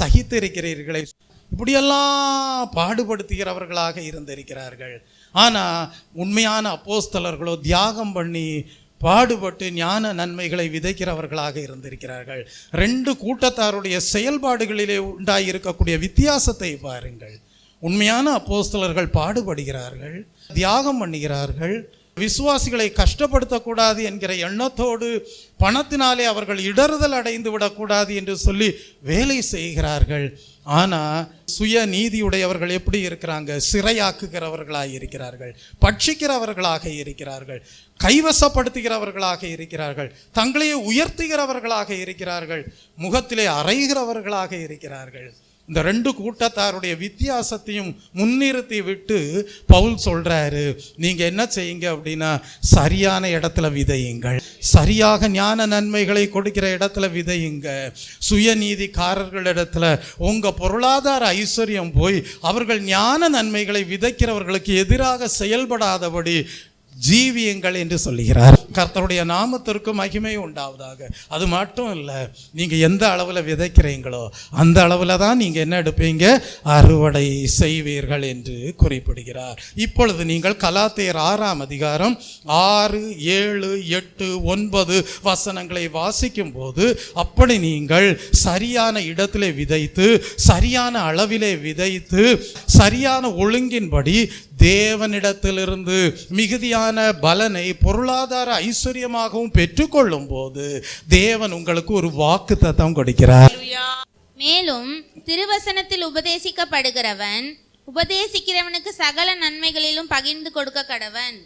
சகித்திருக்கிறீர்களே.
இப்படியெல்லாம் பாடுபடுத்துகிறவர்களாக இருந்திருக்கிறார்கள். ஆனா உண்மையான அப்போஸ்தலர்களோ தியாகம் பண்ணி பாடுபட்டு ஞான நன்மைகளை விதைக்கிறவர்களாக இருந்திருக்கிறார்கள். ரெண்டு கூட்டத்தாருடைய செயல்பாடுகளிலே உண்டாயிருக்கக்கூடிய வித்தியாசத்தை பாருங்கள். உண்மையான அப்போஸ்தலர்கள் பாடுபடுகிறார்கள், தியாகம் பண்ணுகிறார்கள், விசுவாசிகளை கஷ்டப்படுத்தக்கூடாது என்கிற எண்ணத்தோடு பணத்தினாலே அவர்கள் இடறுதல் அடைந்து விடக்கூடாது என்று சொல்லி வேலை செய்கிறார்கள். ஆனால் சுய நீதியுடையவர்கள் எப்படி இருக்கிறாங்க? சிறையாக்குகிறவர்களாக இருக்கிறார்கள், பட்சிக்கிறவர்களாக இருக்கிறார்கள், கைவசப்படுத்துகிறவர்களாக இருக்கிறார்கள், தங்களையே உயர்த்துகிறவர்களாக இருக்கிறார்கள், முகத்திலே அறைகிறவர்களாக இருக்கிறார்கள். இந்த ரெண்டு கூட்டத்தாருடைய வித்தியாசத்தையும் முன்னிறுத்தி விட்டு பவுல் சொல்றாரு, நீங்க என்ன செய்யுங்க அப்படின்னா சரியான இடத்துல விதையுங்கள், சரியாக ஞான நன்மைகளை கொடுக்கிற இடத்துல விதையுங்க. சுயநீதிக்காரர்களிடத்துல உங்க பொருளாதார ஐஸ்வர்யம் போய் அவர்கள் ஞான நன்மைகளை விதைக்கிறவர்களுக்கு எதிராக செயல்படாதபடி ஜீவியுங்கள் என்று சொல்லுகிறார். கர்த்தருடைய நாமத்திற்கு மகிமை உண்டாவதாக. அது மட்டும் இல்லை, நீங்கள் எந்த அளவில் விதைக்கிறீங்களோ அந்த அளவில் தான் நீங்கள் என்ன எடுப்பீங்க? அறுவடை செய்வீர்கள் என்று குறிப்பிடுகிறார். இப்பொழுது நீங்கள் கலாத்தியர் 6ஆம் அதிகாரம் 6, 7, 8, 9 வசனங்களை வாசிக்கும் போது அப்படி நீங்கள் சரியான இடத்திலே விதைத்து, சரியான அளவிலே விதைத்து, சரியான ஒழுங்கின்படி தேவனிடத்திலிருந்து மிகுதியான பலனை பொருளாதார ஐஸ்வர்யமாகவும் பெற்றுக்கொள்ளும் போது தேவன் உங்களுக்கு ஒரு வாக்குத்தத்தம் கொடுக்கிறார்.
மேலும் திருவசனத்தில் உபதேசிக்கிறவனுக்கு சகல நன்மைகளிலும் பகிர்ந்து கொடுக்க கடவன்.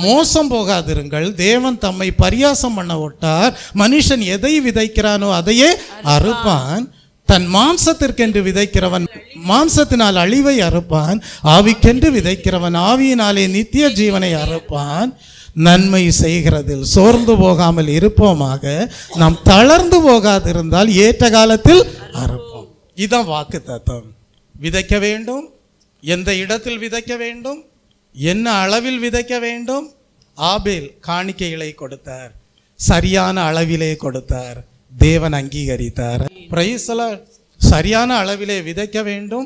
மோசம் போகாதிருங்கள். தேவன் தம்மை பரியாசம் பண்ண விட்டார். மனுஷன் எதை விதைக்கிறானோ அதையே அறுப்பான். தன் மாம்சத்திற்கென்று விதைக்கிறவன் மாம்சத்தினால் அழிவை அறுப்பான், ஆவிக்கென்று விதைக்கிறவன் ஆவியினாலே நித்திய ஜீவனை அறுப்பான். நன்மை செய்கிறதில் சோர்ந்து போகாமல் இருப்போமாக, நாம் தளர்ந்து போகாதிருந்தால் ஏற்ற காலத்தில் அறுப்போம். இதான் வாக்கு தத்தம். விதைக்க வேண்டும், எந்த இடத்தில் விதைக்க வேண்டும், என்ன அளவில் விதைக்க வேண்டும். ஆபேல் காணிக்கைகளை கொடுத்தார், சரியான அளவிலே கொடுத்தார், தேவன் அங்கீகரித்தார். Price the Lord. சரியான அளவிலே விதைக்க வேண்டும்,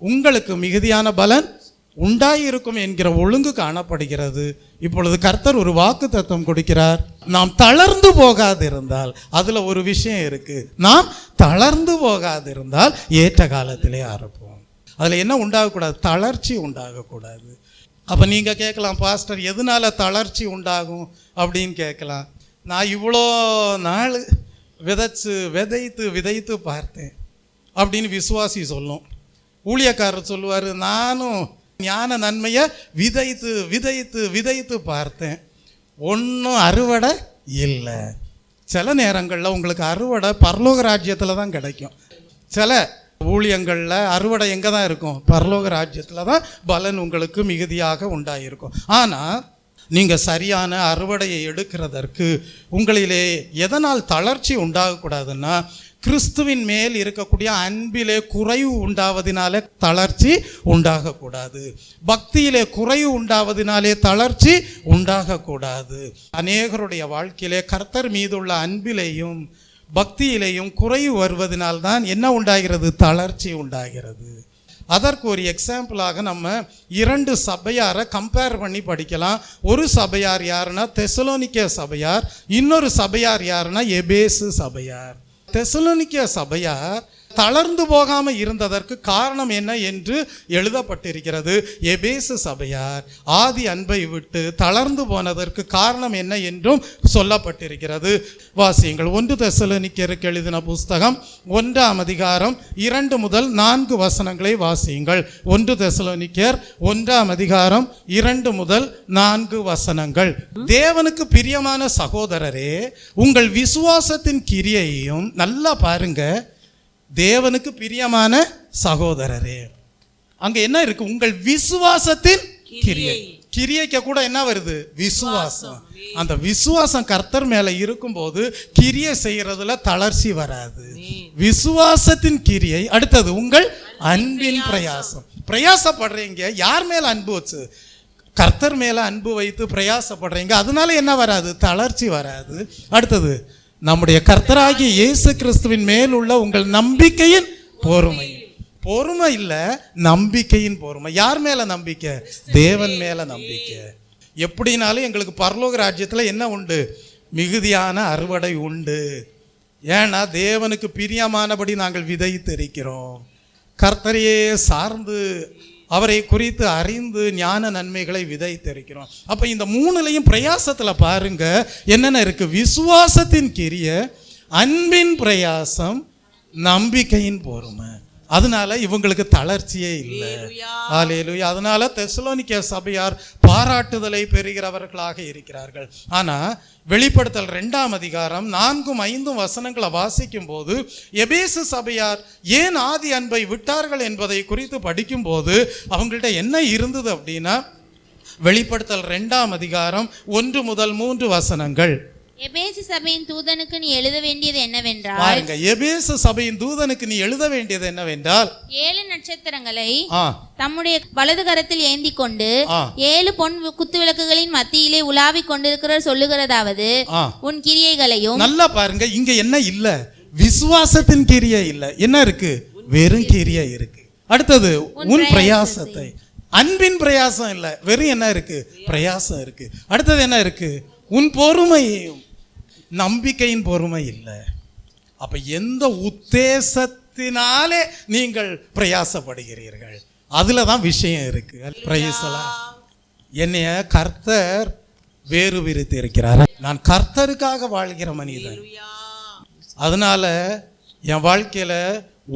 உங்களுக்கு மிகுதியான பலன் உண்டாயிருக்கும் என்கிற ஒழுங்கு காணப்படுகிறது. இப்பொழுது கர்த்தர் ஒரு வாக்கு தத்தம் கொடுக்கிறார். நாம் தளர்ந்து போகாதிருந்தால், அதுல ஒரு விஷயம் இருக்கு, நாம் தளர்ந்து போகாதிருந்தால் ஏற்ற காலத்திலே அறுப்போம். அதுல என்ன உண்டாகக்கூடாது? தளர்ச்சி உண்டாகக்கூடாது. அப்ப நீங்க கேட்கலாம், பாஸ்டர் எதனால தளர்ச்சி உண்டாகும் அப்படின்னு கேட்கலாம். நான் இவ்வளோ நாள் விதைத்து பார்த்தேன் அப்படின்னு விசுவாசி சொல்லும். ஊழியக்காரர் சொல்லுவார், நானும் ஞான நன்மையை விதைத்து பார்த்தேன், ஒன்றும் அறுவடை இல்லை. சில நேரங்களில் உங்களுக்கு அறுவடை பரலோக ராஜ்யத்தில் தான் கிடைக்கும். சில ஊழியங்களில் அறுவடை எங்கே தான் இருக்கும்? பரலோக ராஜ்யத்தில் தான் பலன் உங்களுக்கு மிகுதியாக உண்டாயிருக்கும். ஆனால் நீங்கள் சரியான அறுவடையை எடுக்கிறதற்கு உங்களிலே எதனால் தளர்ச்சி உண்டாகக்கூடாதுன்னா, கிறிஸ்துவின் மேல் இருக்கக்கூடிய அன்பிலே குறைவு உண்டாவதினாலே தளர்ச்சி உண்டாகக்கூடாது, பக்தியிலே குறைவு உண்டாவதினாலே தளர்ச்சி உண்டாகக்கூடாது. அநேகருடைய வாழ்க்கையிலே கர்த்தர் மீதுள்ள அன்பிலேயும் பக்தியிலேயும் குறைவு வருவதனால்தான் என்ன உண்டாகிறது? தளர்ச்சி உண்டாகிறது. அதற்கு ஒரு எக்ஸாம்பிளாக நம்ம 2 சபையாரை கம்பேர் பண்ணி படிக்கலாம். ஒரு சபையார் யாருன்னா தெசலோனிக்கே சபையார், இன்னொரு சபையார் யாருன்னா எபேசு சபையார். தெசலோனிக்கே சபையார் தளர்ந்து போகாம இருந்ததற்கு காரணம் என்ன என்று எழுதப்பட்டிருக்கிறது. எபேசு சபையார் ஆதி அன்பை விட்டு தளர்ந்து போனதற்கு காரணம் என்ன என்றும் சொல்லப்பட்டிருக்கிறது. வாசியுங்கள். 1 தெசலோனிக்கேயருக்கு எழுதின புஸ்தகம் 1ஆம் அதிகாரம் 2 முதல் 4 வசனங்களை வாசியுங்கள். 1 தெசலோனிக்கேயர் 1ஆம் அதிகாரம் 2 முதல் 4 வசனங்கள். தேவனுக்கு பிரியமான சகோதரரே, உங்கள் விசுவாசத்தின் கிரியையும் நல்லா பாருங்க. தேவனுக்கு பிரியமான சகோதரரே, அங்க என்ன இருக்கு? உங்கள் விசுவாசத்தின் கிரியை. கிரியைக்கு கூட என்ன வருது? விசுவாசம். அந்த விசுவாசம் கர்த்தர் மேல இருக்கும்போது கிரியை செய்யறதுல தளர்ச்சி வராது. விசுவாசத்தின் கிரியை. அடுத்தது உங்கள் அன்பின் பிரயாசம். பிரயாசப்படுறீங்க. யார் மேல அன்பு வச்சு? கர்த்தர் மேல அன்பு வைத்து பிரயாசப்படுறீங்க, அதனால என்ன வராது? தளர்ச்சி வராது. அடுத்தது, நம்முடைய கர்த்தராகிய இயேசு கிறிஸ்துவின் மேல் உள்ள உங்கள் நம்பிக்கையின் பொறுமை. பொறுமை இல்ல, நம்பிக்கையின் பொறுமை. யார் மேல நம்பிக்கை? தேவன் மேல நம்பிக்கை. எப்படினாலும் எங்களுக்கு பரலோக ராஜ்யத்தில் என்ன உண்டு? மிகுதியான அறுவடை உண்டு. ஏன்னா தேவனுக்கு பிரியமானபடி நாங்கள் விதைத்திருக்கிறோம். கர்த்தரையே சார்ந்து அவரை குறித்து அறிந்து ஞான நன்மைகளை விதைத்திருக்கிறோம். அப்ப இந்த மூணுலையும் பிரயாசத்துல பாருங்க என்னென்ன இருக்கு? விசுவாசத்தின் கிரியை, அன்பின் பிரயாசம், நம்பிக்கையின் பொறுமை. அதனால இவங்களுக்கு தளர்ச்சியே இல்லை. ஹல்லேலூயா. அதனால தெசலோனிக்கே சபையார் பாராட்டுதலை பெறுகிறவர்களாக இருக்கிறார்கள். ஆனா வெளிப்படுத்தல் 2ஆம் அதிகாரம் 4-5 வசனங்களை வாசிக்கும் போது எபேசு சபையார் ஏன் ஆதி அன்பை விட்டார்கள் என்பதை குறித்து படிக்கும் போது அவங்கள்ட்ட என்ன இருந்தது அப்படின்னா, வெளிப்படுத்தல் 2ஆம் அதிகாரம் 1 முதல் 3 வசனங்கள்.
எபேசு சபையின் தூதனுக்கு நீ எழுத வேண்டியது என்னவென்றால்,
பாருங்க, எபேசு சபையின் தூதனுக்கு நீ எழுத வேண்டியது என்னவென்றால்,
7 நட்சத்திரங்களை தம்முடைய வலது கரத்தில் ஏந்தி கொண்டு 7 பொன் குத்துவிளக்குகளின் மத்தியிலே உலாவிக் கொண்டிருக்கிற சொல்லுகிறதாவது, உன் கிரியைகளையும். நல்லா பாருங்க, இங்க என்ன இல்ல? விசுவாசத்தின் கிரியை இல்ல. என்ன இருக்கு? வெறும் கிரியை இருக்கு. அடுத்தது, உன் பிரயாசத்தை. அன்பின் பிரயாசம் இல்ல, வெறும் என்ன இருக்கு? பிரயாசம் இருக்கு. அடுத்தது என்ன இருக்கு? உன் பொறுமையும். நம்பிக்கையின் பொறுமை இல்லை. அப்ப எந்த உத்தேசத்தினாலே நீங்கள் பிரயாசப்படுகிறீர்கள், அதுல தான் விஷயம் இருக்கு. என்னைய கர்த்தர் வேறு விரித்து இருக்கிறார். நான் கர்த்தருக்காக வாழ்கிற மனிதன். அதனால என் வாழ்க்கையில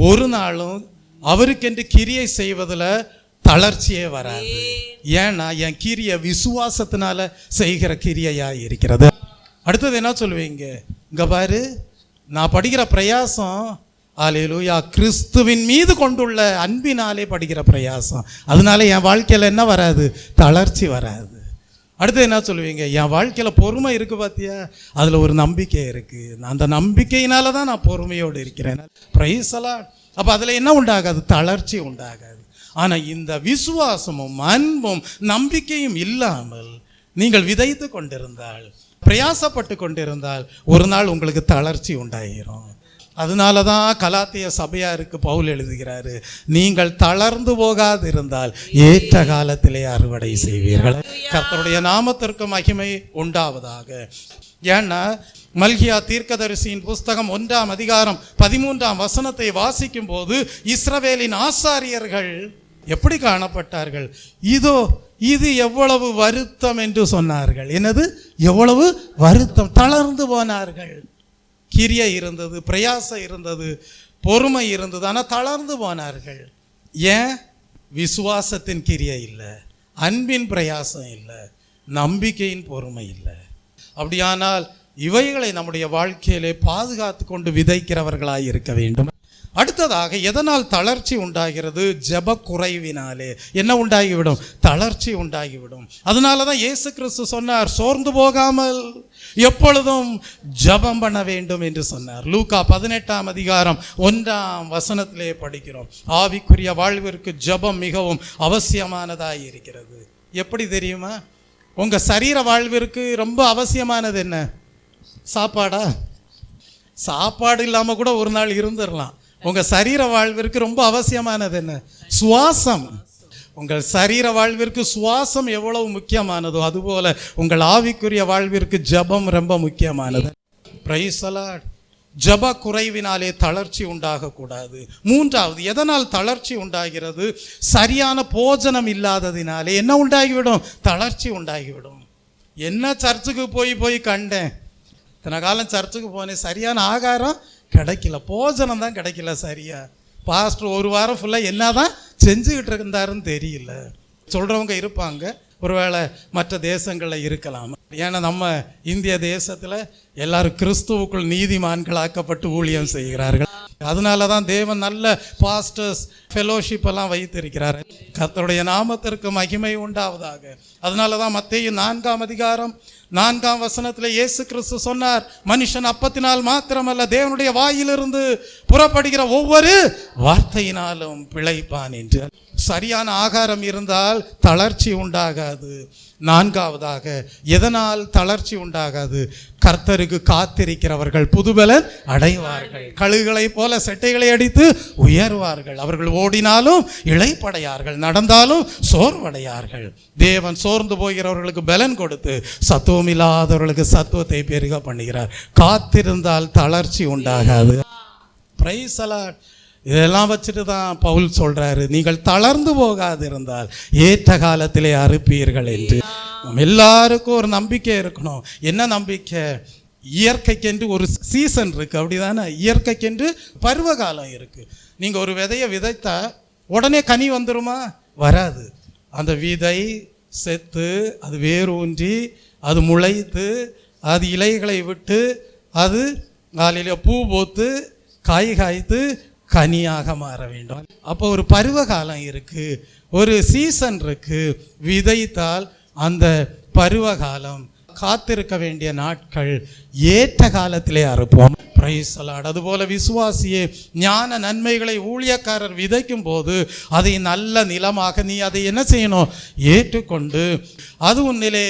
ஒரு நாளும் அவருக்கென்று கிரியை செய்வதில் தளர்ச்சியே வராது. ஏன்னா என் கிரியை விசுவாசத்தினால செய்கிற கிரியையா இருக்கிறது. அடுத்தது என்ன சொல்லுவீங்க? இங்க பாரு, நான் படிக்கிற பிரயாசம் ஹல்லேலூயா கிறிஸ்துவின் மீது கொண்டுள்ள அன்பினாலே படிக்கிற பிரயாசம். அதனால என் வாழ்க்கையில என்ன வராது? தளர்ச்சி வராது. அடுத்து என்ன சொல்லுவீங்க? என் வாழ்க்கையில பொறுமை இருக்கு பாத்தியா, அதுல ஒரு நம்பிக்கை இருக்கு. அந்த நம்பிக்கையினால தான் நான் பொறுமையோடு இருக்கிறேன். Price the Lord. அப்ப அதுல என்ன உண்டாகாது? தளர்ச்சி உண்டாகாது. ஆனா இந்த விசுவாசமும் அன்பும் நம்பிக்கையும் இல்லாமல் நீங்கள் விதைத்து கொண்டிருந்தால், பிரயாசப்பட்டு கொண்டிருந்தால், ஒரு நாள் உங்களுக்கு தளர்ச்சி உண்டாயிரும். அதனாலதான் கலாத்திய சபையாருக்கு பவுல் எழுதுகிறாரு, நீங்கள் தளர்ந்து போகாது இருந்தால் ஏற்ற காலத்திலே அறுவடை செய்வீர்கள். கர்த்தருடைய நாமத்திற்கு மகிமை உண்டாவதாக. ஏன்னா மல்கியா தீர்க்கதரிசியின் புஸ்தகம் 1ஆம் அதிகாரம் 13ஆம் வசனத்தை வாசிக்கும் போது இஸ்ரவேலின் ஆசாரியர்கள் எப்படி காணப்பட்டார்கள்? இதோ இது எவ்வளவு வருத்தம் என்று சொன்னார்கள். என்னது? எவ்வளவு வருத்தம். தளர்ந்து போனார்கள். கிரியை இருந்தது, பிரயாசம் இருந்தது, பொறுமை இருந்தது, ஆனால் தளர்ந்து போனார்கள். ஏன்? விசுவாசத்தின் கிரியை இல்லை, அன்பின் பிரயாசம் இல்லை, நம்பிக்கையின் பொறுமை இல்லை. அப்படியானால் இவைகளை நம்முடைய வாழ்க்கையிலே பாதுகாத்து கொண்டு விதைக்கிறவர்களாய் இருக்க வேண்டும். அடுத்ததாக எதனால் தளர்ச்சி உண்டாகிறது? ஜெப குறைவினாலே என்ன உண்டாகிவிடும்? தளர்ச்சி உண்டாகிவிடும். அதனால தான் இயேசு கிறிஸ்து சொன்னார், சோர்ந்து போகாமல் எப்பொழுதும் ஜெபம் பண்ண வேண்டும் என்று சொன்னார். லூக்கா 18ஆம் அதிகாரம் 1ஆம் வசனத்திலே படிக்கிறோம், ஆவிக்குரிய வாழ்விற்கு ஜெபம் மிகவும் அவசியமானதாய் இருக்கிறது. எப்படி தெரியுமா? உங்க சரீர வாழ்விற்கு ரொம்ப அவசியமானது என்ன? சாப்பாடா? சாப்பாடு இல்லாம கூட ஒரு நாள் இருந்துடலாம். உங்க சரீர வாழ்விற்கு ரொம்ப அவசியமானது என்ன? சுவாசம். உங்கள் சரீர வாழ்விற்கு சுவாசம் எவ்வளவு முக்கியமானதோ அதுபோல உங்கள் ஆவிக்குரிய வாழ்விற்கு ஜெபம் ரொம்ப முக்கியமானது. Price the Lord. ஜெப குறைவினாலே தளர்ச்சி உண்டாகக்கூடாது. மூன்றாவது எதனால் தளர்ச்சி உண்டாகிறது? சரியான போஜனம் இல்லாததினாலே என்ன உண்டாகிவிடும்? தளர்ச்சி உண்டாகிவிடும். என்ன சர்ச்சுக்கு போய் கண்டேன், இத்தனை காலம் சர்ச்சுக்கு போனேன், சரியான ஆகாரம் கிடைக்கல, போஜனம் தான் கிடைக்கல சரியா. பாஸ்டர் ஒரு வாரம் ஃபுல்லாக என்ன தான் செஞ்சுக்கிட்டு இருந்தாருன்னு தெரியல சொல்கிறவங்க இருப்பாங்க. ஒருவேளை மற்ற தேசங்களில் இருக்கலாம். ஏன்னா நம்ம இந்திய தேசத்தில் எல்லாரும் கிறிஸ்துவுக்குள் நீதிமான்களாக்கப்பட்டு ஊழியம் செய்கிறார்கள். அதனால தான் தேவன் நல்ல பாஸ்டர்ஸ் ஃபெலோஷிப் எல்லாம் வைத்திருக்கிறார். கர்த்தருடைய நாமத்திற்கு மகிமை உண்டாவதாக. அதனால தான் மத்தேயு 4ஆம் அதிகாரம்
4ஆம் வசனத்தில் இயேசு கிறிஸ்து சொன்னார், மனுஷன் அப்பத்தினால் மாத்திரமல்ல தேவனுடைய வாயிலிருந்து புறப்படுகிற ஒவ்வொரு வார்த்தையினாலும் பிழைப்பான் என்று. சரியான ஆகாரம் இருந்தால் தளர்ச்சி உண்டாகாது. 4ஆவதாக எதனால் தளர்ச்சி உண்டாகாது? கர்த்தருக்கு காத்திருக்கிறவர்கள் புதுபலன் அடைவார்கள், கழுகுகளை போல செட்டைகளை அடித்து உயர்வார்கள். அவர்கள் ஓடினாலும் இளைப்படையார்கள், நடந்தாலும் சோர்வடையார்கள். தேவன் சோர்ந்து போகிறவர்களுக்கு பலன் கொடுத்து சத்துவம் இல்லாதவர்களுக்கு சத்துவத்தை பெருக பண்ணுகிறார். காத்திருந்தால் தளர்ச்சி உண்டாகாது. Praise the Lord. இதெல்லாம் வச்சுட்டு தான் பவுல் சொல்றாரு, நீங்கள் தளர்ந்து போகாது இருந்தால் ஏற்ற காலத்திலே அறுப்பீர்கள் என்று. எல்லாருக்கும் ஒரு நம்பிக்கை இருக்கணும். என்ன நம்பிக்கை? இயற்கைக்கென்று ஒரு சீசன் இருக்கு, அப்படிதானே? இயற்கைக்கென்று பருவகாலம் இருக்கு. நீங்க ஒரு விதையை விதைத்தா உடனே கனி வந்துருமா? வராது. அந்த விதை செத்து அது வேரூன்றி அது முளைத்து அது இலைகளை விட்டு அது காலையில பூ போத்து காய் காய்த்து கனியாக மாற வேண்டும். அப்போ ஒரு பருவகாலம் இருக்கு, ஒரு சீசன் இருக்கு. விதைத்தால் அந்த பருவகாலம், காத்திருக்க வேண்டிய நாட்கள், ஏற்ற காலத்திலே அறுப்போம். Price the Lord. அதுபோல விசுவாசியே, ஞான நன்மைகளை ஊழியக்காரர் விதைக்கும் போது அதை நல்ல நிலமாக நீ அதை என்ன செய்யணும்? ஏற்றுக்கொண்டு அது உன்னிலே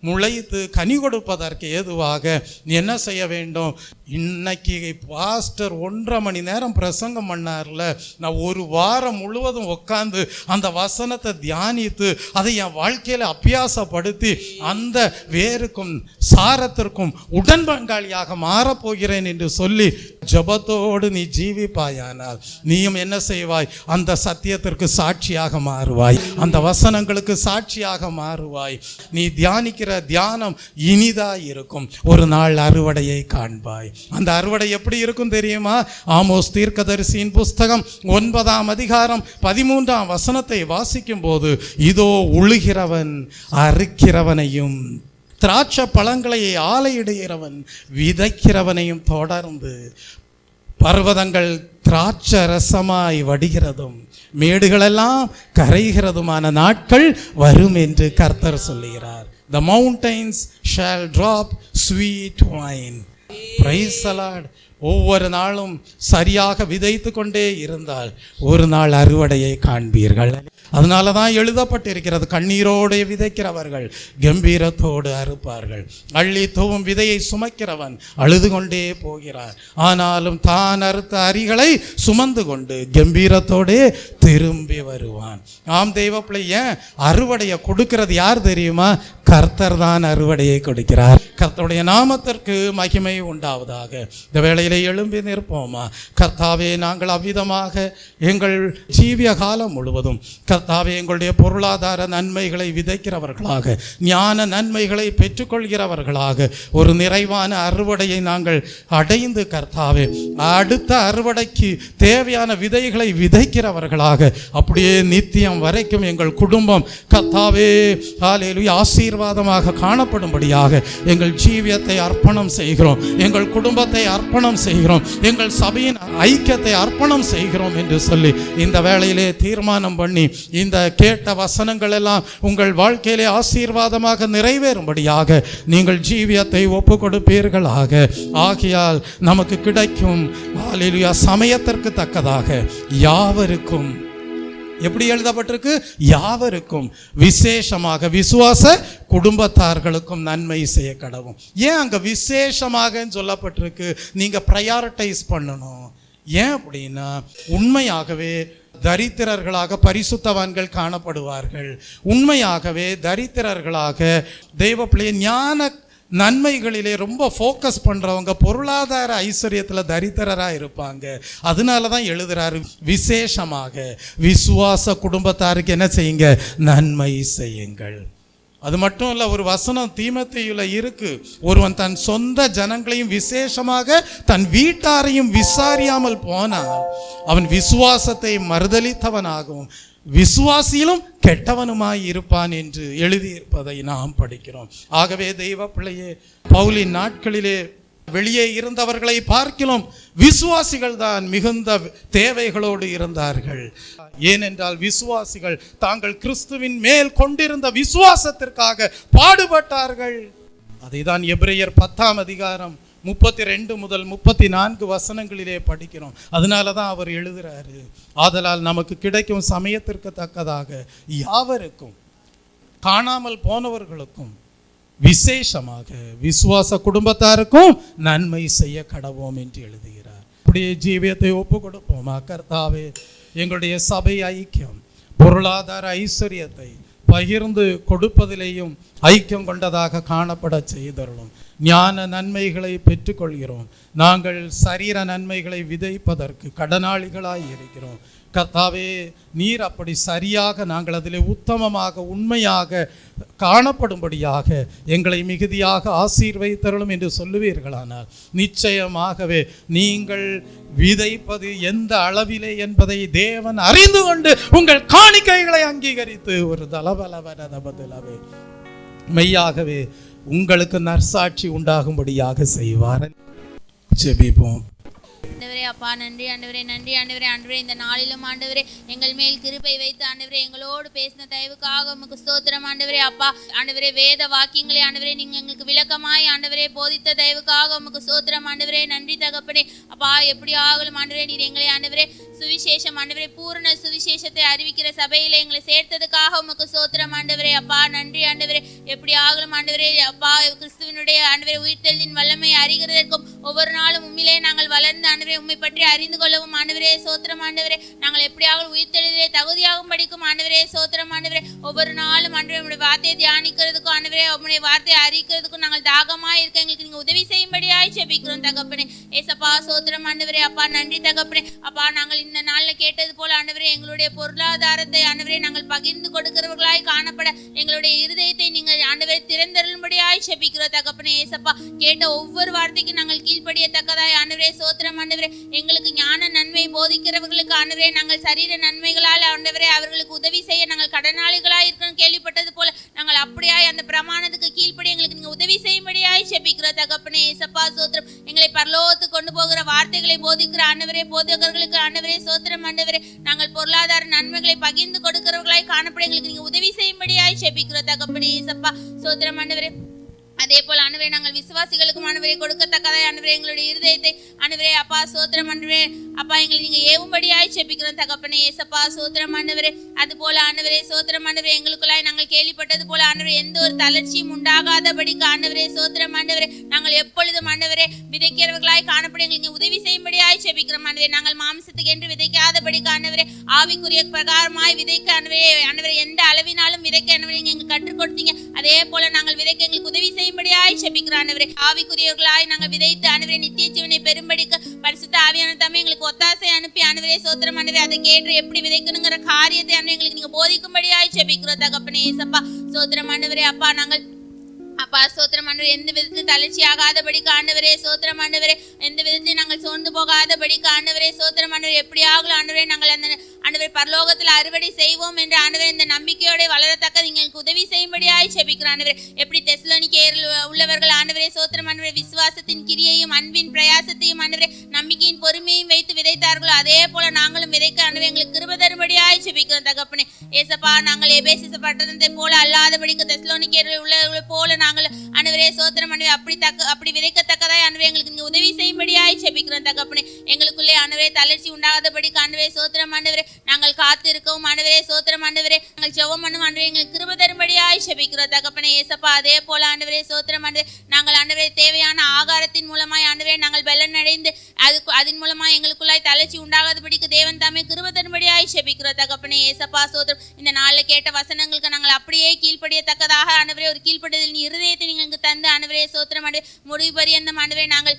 முளைத்து கனி கொடுப்பதற்கு ஏதுவாக நீ என்ன செய்ய வேண்டும்? இன்னைக்கு பாஸ்டர் 1.5 மணி நேரம் பிரசங்கம் பண்ணார்ல, நான் ஒரு வாரம் முழுவதும் உட்கார்ந்து அந்த வசனத்தை தியானித்து அதை என் வாழ்க்கையில் அபியாசப்படுத்தி அந்த வேருக்கும் சாரத்திற்கும் உடன் பங்காளியாக மாறப்போகிறேன் என்று சொல்லி ஜபத்தோடு நீ ஜீவிப்பாயானால் நீயும் என்ன செய்வாய்? அந்த சத்தியத்திற்கு சாட்சியாக மாறுவாய், அந்த வசனங்களுக்கு சாட்சியாக மாறுவாய். நீ தியானிக்கிற தியானம் இனிதாய் இருக்கும். ஒரு நாள் அறுவடையை காண்பாய். அந்த அறுவடை எப்படி இருக்கும் தெரியுமா? ஆமோஸ் தீர்க்கதரிசியின் புஸ்தகம் 9ஆம் அதிகாரம் 13ஆம் வசனத்தை வாசிக்கும் போது, இதோ உழுகிறவன் அறுக்கிறவனையும் திராட்சை பழங்களை ஆலையிடுகிறவன் விதைக்கிறவனையும் தொடர்ந்து பர்வதங்கள் திராட்சை ரசமாய் வடிகிறதும் மேடுகளெல்லாம் கரைகிறதுமான நாட்கள் வரும் என்று கர்த்தர் சொல்லுகிறார். The mountains shall drop sweet wine. Praise the Lord. ஒவ்வொரு நாளும் சரியாக விதைத்து கொண்டே இருந்தால் ஒரு நாள் அறுவடையை காண்பீர்கள். அதனால தான் எழுதப்பட்டிருக்கிறது, கண்ணீரோடு விதைக்கிறவர்கள் கம்பீரத்தோடு அறுப்பார்கள். அள்ளி தூவும் விதையை சுமக்கிறவன் அழுது கொண்டே போகிறார், ஆனாலும் தான் அறுத்த அரிகளை சுமந்து கொண்டு கம்பீரத்தோடே திரும்பி வருவான். ஆம் தெய்வ பிள்ளைய, அறுவடையை கொடுக்கிறது யார் தெரியுமா? கர்த்தர் தான் அறுவடையை கொடுக்கிறார். கர்த்தருடைய நாமத்திற்கு மகிமை உண்டாவதாக. இந்த வேளையிலே எழும்பி நிற்போமா? கர்த்தாவே, நாங்கள் அவ்விதமாக எங்கள் ஜீவிய காலம் முழுவதும் கர்த்தாவே எங்களுடைய பொருளாதார நன்மைகளை விதைக்கிறவர்களாக, ஞான நன்மைகளை பெற்றுக்கொள்கிறவர்களாக ஒரு நிறைவான அறுவடையை நாங்கள் அடைந்து கர்த்தாவே அடுத்த அறுவடைக்கு தேவையான விதைகளை விதைக்கிறவர்களாக அப்படியே நித்தியம் வரைக்கும் எங்கள் குடும்பம் கர்த்தாவே ஹல்லேலூயா ஆசீர்வாதமாக காணப்படும்படியாக எங்கள் ஜீவியத்தை அர்ப்பணம் செய்கிறோம், எங்கள் குடும்பத்தை அர்ப்பணம் செய்கிறோம், எங்கள் சபையின் ஐக்கியத்தை அர்ப்பணம் செய்கிறோம் என்று சொல்லி இந்த வேளையிலே தீர்மானம் பண்ணி இந்த கேட்ட வசனங்கள் எல்லாம் உங்கள் வாழ்க்கையிலே ஆசீர்வாதமாக நிறைவேறும்படியாக நீங்கள் ஜீவியத்தை ஒப்பு கொடுப்பீர்களாக. ஆகையால் நமக்கு கிடைக்கும் ஹல்லேலூயா சமயத்திற்கு தக்கதாக யாவருக்கும், எப்படி எழுதப்பட்டிருக்கு? யாவருக்கும், விசேஷமாக விசுவாச குடும்பத்தார்களுக்கும் நன்மை செய்ய கடவும். ஏன் அங்க விசேஷமாக சொல்லப்பட்டிருக்கு? நீங்க ப்ரையாரிட்டைஸ் பண்ணணும். ஏன் அப்படின்னா, உண்மையாகவே தரித்திரர்களாக பரிசுத்தவான்கள் காணப்படுவார்கள். உண்மையாகவே தரித்திரர்களாக தெய்வ பிள்ளை ஞான நன்மைகளிலே ரொம்ப ஃபோக்கஸ் பண்ணுறவங்க பொருளாதார ஐஸ்வர்யத்தில் தரித்திரராக இருப்பாங்க. அதனால தான் எழுதுறாரு, விசேஷமாக விசுவாச குடும்பத்தாருக்கு என்ன செய்யுங்க? நன்மை செய்யுங்கள். அது மட்டும் இல்லை, ஒரு வசனம் தீமோத்தேயுல இருக்கு, ஒருவன் தன் சொந்த ஜனங்களையும் விசேஷமாக தன் வீட்டாரையும் விசாரியாமல் போனால் அவன் விசுவாசத்தை மறுதலித்தவனாகவும் விசுவாசியிலும் கெட்டவனுமாய் இருப்பான் என்று எழுதியிருப்பதை நாம் படிக்கிறோம். ஆகவே தெய்வ பிள்ளையே, பவுலின் நாட்களிலே வெளியே இருந்தவர்களை பார்க்கிறோம், விசுவாசிகள் தான் மிகுந்த தேவைகளோடு இருந்தார்கள். ஏனென்றால் விசுவாசிகள் தாங்கள் கிறிஸ்துவின் மேல் கொண்டிருந்த விசுவாசத்திற்காக பாடுபட்டார்கள். அதை தான் எபிரேயர் 10ஆம் அதிகாரம் 32 முதல் 34 வசனங்களிலே படிக்கிறோம். அதனால தான் அவர் எழுதுறாரு, ஆதலால் நமக்கு கிடைக்கும் சமயத்திற்கு தக்கதாக யாவருக்கும் காணாமல் போனவர்களுக்கும் விசேஷமாக விசுவாச குடும்பத்தாருக்கும் நன்மை செய்ய கடவோம் என்று எழுதுகிறார். அப்படியே ஜீவியத்தை ஒப்பு கொடுப்போமா? கர்த்தாவே, எங்களுடைய சபை ஐக்கியம், பொருளாதார ஐஸ்வர்யத்தை பகிர்ந்து கொடுப்பதிலேயும் ஐக்கியம் கொண்டதாக காணப்பட செய்தருளும். ஞான நன்மைகளை பெற்றுக்கொள்கிறோம். நாங்கள் சரீர நன்மைகளை விதைப்பதற்கு கடனாளிகளாய் இருக்கிறோம். கர்த்தாவே, நீர் அப்படி சரியாக நாங்கள் அதிலே உத்தமமாக உண்மையாக காணப்படும்படியாக எங்களை மிகுதியாக ஆசீர்வதித்தருளும் என்று சொல்லுவீர்களானால் நிச்சயமாகவே நீங்கள் விதைப்பது எந்த அளவிலே என்பதை தேவன் அறிந்து கொண்டு உங்கள் காணிக்கைகளை அங்கீகரித்து ஒரு தலபலவரதபதிலவே மெய்யாகவே உங்களுக்கு நற்சாட்சி உண்டாகும்படியாக செய்வார். ஜெபிப்போம்.
ஆண்டவரே, அப்பா நன்றி ஆண்டவரே, நன்றி ஆண்டவரே. ஆண்டவரே, இந்த நாளிலும் ஆண்டவரே எங்கள் மேல் கிருபை வைத்து ஆண்டவரே எங்களோடு பேசின தயவுக்காக உமக்கு ஸ்தோத்திரம் ஆண்டவரே. அப்பா ஆண்டவரே, வேத வாக்கியங்களை ஆண்டவரே நீங்க எங்களுக்கு விளக்கமாய் ஆண்டவரே போதித்த தயவுக்காக உமக்கு ஸ்தோத்திரம் ஆண்டவரே. நன்றி தகப்பனே. அப்பா, எப்படி ஆகலும் ஆண்டவரே நீர் எங்களை ஆண்டவரே சுவிசேஷம் ஆண்டவரே பூரண சுவிசேஷத்தை அறிவிக்கிற சபையில எங்களை சேர்த்ததுக்காக உமக்கு ஸ்தோத்திரம் ஆண்டவரே. அப்பா நன்றி ஆண்டவரே. எப்படி ஆகலும் ஆண்டவரே அப்பா, கிறிஸ்துவனுடைய ஆண்டவரே உயிர்த்தெழுதின் வல்லமை அறிகிறதற்கும் ஒவ்வொரு நாளும் உண்மையிலே நாங்கள் வளர்ந்து ஆண்டவரே உண்மை பற்றி அறிந்து கொள்ளவும் ஆண்டவரே சோத்திரம் ஆண்டவரே. நாங்கள் எப்படியாக உயிர்த்தெழுதிலே தகுதியாகவும் படிக்கும் ஆண்டவரே சோத்திரம் ஆண்டவரே. ஒவ்வொரு நாளும் ஆண்டவரே உங்களுடைய வார்த்தையை தியானிக்கிறதுக்கும் ஆண்டவரே உங்களுடைய வார்த்தையை அறிக்கிறதுக்கும் நாங்கள் தாகமாக இருக்க எங்களுக்கு நீங்க உதவி செய்யும்படியாய் ஜெபிக்கிறோம் தகப்பனே. ஏசப்பா சோத்திரம் ஆண்டவரே. அப்பா நன்றி தகப்பனே. அப்பா, நாங்கள் இந்த நாள்ல கேட்டது போல ஆண்டவரே எங்களுடைய பொருளாதாரத்தை ஆண்டவரே நாங்கள் பகிர்ந்து கொடுக்கிறவர்களாய் காணப்பட எங்களுடைய இருதயத்தை நீங்கள் ஆண்டவரே திறந்தருளும்படியாய் ஜெபிக்கிறோம் தகப்பனே. ஏசப்பா, கேட்ட ஒவ்வொரு வார்த்தைக்கு நாங்கள் கீழ்ப்படியத்தக்கதாய் ஆண்டவரே சோத்திரம் ஆண்டவரே. எங்களுக்கு ஞான நன்மை போதிக்கிறவர்களுக்கு ஆண்டவரே நாங்கள் சரீர நன்மைகளால் ஆண்டவரே அவர்களுக்கு உதவி செய்ய நாங்கள் கடனாளிகளாய் இருக்கணும் கேள்விப்பட்டது போல நாங்கள் அப்படியாய் அந்த பிரமாணத்துக்கு கீழ்ப்படி எங்களுக்கு நீங்க உதவி செய்யும்படியாய் ஜெபிக்கிறோம் தகப்பனே. ஏசப்பா சோத்திரம். எங்களை பரலோகத்துக்கு கொண்டு போகிற வார்த்தைகளை போதிக்கிற ஆண்டவரே போதகர்களுக்கு ஆண்டவரே சோத்திரம் ஆண்டவரே நாங்கள் பொருளாதார நன்மைகளை பகிர்ந்து கொடுக்கிறவர்களாய் காணப்பட எங்களுக்கு நீங்க உதவி செய்யும்படியாய் ஜெபிக்கிறோம் தகப்பனே. ஏசப்பா சோத்திரம் ஆண்டவரே. அதே போல ஆண்டவரே நாங்கள் விசுவாசிகளுக்கும் ஆண்டவரே கொடுக்கத்தக்கதாய் ஆண்டவரே எங்களுடைய இருதயத்தை ஆண்டவரே அப்பா சோத்திரம் ஆண்டவரே அப்பா எங்களை நீங்க ஏவும்படியாய் ஜெபிக்கிறோம் தகப்பனே. ஏசப்பா சோத்திரம் ஆண்டவரே. அது போல ஆண்டவரே சோத்திரம் ஆண்டவரே எங்களுக்குள்ளாய் நாங்கள் கேள்விப்பட்டது போல ஆண்டவரே எந்த ஒரு தளர்ச்சியும் உண்டாகாதபடிக்கு ஆண்டவரே சோத்திரம் ஆண்டவரே நாங்கள் எப்பொழுதும் ஆண்டவரே விதைக்கிறவர்களாய் காணப்பட எங்களுக்கு உதவி செய்யும்படியாய் ஜெபிக்கிறோம் ஆண்டவரே. நாங்கள் மாம்சத்துக்கு என்று விதைக்காதபடிக்கு ஆண்டவரே ஆவிக்குரிய பிரகாரமாய் விதைக்க ஆண்டவரே எந்த அளவினாலும் விதைக்க ஆண்டவரே நீங்க கற்றுக் கொடுத்தீங்க. அதே போல நாங்கள் விதைக்க எங்களுக்கு உதவி செய்யும்படியாய் ஜெபிக்கிறோம் ஆண்டவரே. ஆவிக்குரியவர்களாய் நாங்கள் விதைத்து ஆண்டவரே நித்திய ஜீவனை பெறும்படிக்கு பரிசுத்த ஆவியான தம்மை எங்களுக்கு ஒத்தாசை அனுப்பி ஆண்டவரே சோத்திரம் ஆண்டவரே அதை கேட்டு எப்படி விதைக்கணுங்கிற காரியத்தை ஆண்டவரே எங்களுக்கு நீங்க போதிக்கும்படியாய் ஜெபிக்கிறோம் தகப்பனே. ஏசப்பா சோத்திரம் ஆண்டவரே. அப்பா நாங்கள் அப்பா சோத்திரம் ஆண்டவரே எந்த விதத்தில் தளர்ச்சி ஆகாதபடிக்கு ஆண்டவரே சோத்திரம் ஆண்டவரே எந்த விதத்தில் நாங்கள் சோர்ந்து போகாதபடிக்கு ஆண்டவரே சோத்திரம் ஆண்டவரே எப்படி ஆகலாம் ஆண்டவரே நாங்கள் அந்த ஆண்டவரே பரலோகத்தில் அறுவடை செய்வோம் என்று ஆண்டவரே இந்த நம்பிக்கையோட வளரத்தக்க எங்களுக்கு உதவி செய்யும்படியாய் ஜெபிக்கிறோம் ஆண்டவரே. எப்படி தெசலோனிக்கேயரில் உள்ளவர்கள் ஆண்டவரே சோத்திரம் ஆண்டவரே விசுவாசத்தின் கிரியையும் அன்பின் பிரயாசத்தையும் ஆண்டவரே நம்பிக்கையின் பொறுமையும் வைத்து விதைத்தார்களோ அதே போல நாங்களும் விதைக்க ஆண்டவரே எங்களுக்கு கிருபை தரும்படியாய் ஜெபிக்கிறோம் தகப்பனே. ஏசப்பா நாங்கள் எபேசு பட்டணத்தை போல அல்லாதபடிக்கு தெசலோனிக்கேயரில் உள்ளவர்களை போல நாங்கள் ஆண்டவரே சோத்திரம் ஆண்டவரே அப்படி விதைக்கத்தக்கதாய் ஆண்டவரே எங்களுக்கு நீங்க உதவி செய்யும்படியாய் ஜெபிக்கிறோம் தகப்பனே. எங்களுக்குள்ளே ஆண்டவரே தளர்ச்சி உண்டாகாதபடிக்கு ஆண்டவரே சோத்திரம் ஆண்டவரே நாங்கள் காத்து இருக்கவும் ஆண்டவரே சோத்திரம் ஆண்டவரே நாங்கள் ஜெபம் பண்ணும் ஆண்டவரே எங்களுக்கு கிருபை தரும்படியாய் ஜெபிக்கிறோம் தகப்பனே. ஏசப்பா அதே போல ஆண்டவரே சோத்திரம் ஆண்டவரே நாங்கள் ஆண்டவரே தேவையான ஆகாரத்தின் மூலமாய் ஆண்டவரே நாங்கள் பலன் அடைந்து அதன் மூலமாய் எங்களுக்குள்ளாய் தளர்ச்சி உண்டாகாதபடிக்கு தேவன் தாமே கிருபை தரும்படியாய் ஜெபிக்கிறோம் தகப்பனே. ஏசப்பா சோத்திரம். இந்த நாளில் கேட்ட வசனங்களுக்கு நாங்கள் அப்படியே கீழ்ப்படியத்தக்கதாக ஆண்டவரே ஒரு கீழ்ப்படிதல் இருதயத்தை நீங்க தந்து ஆண்டவரே சோத்திரம் ஆண்டவரே முடிவு பரியந்தம் ஆண்டவரே நாங்கள்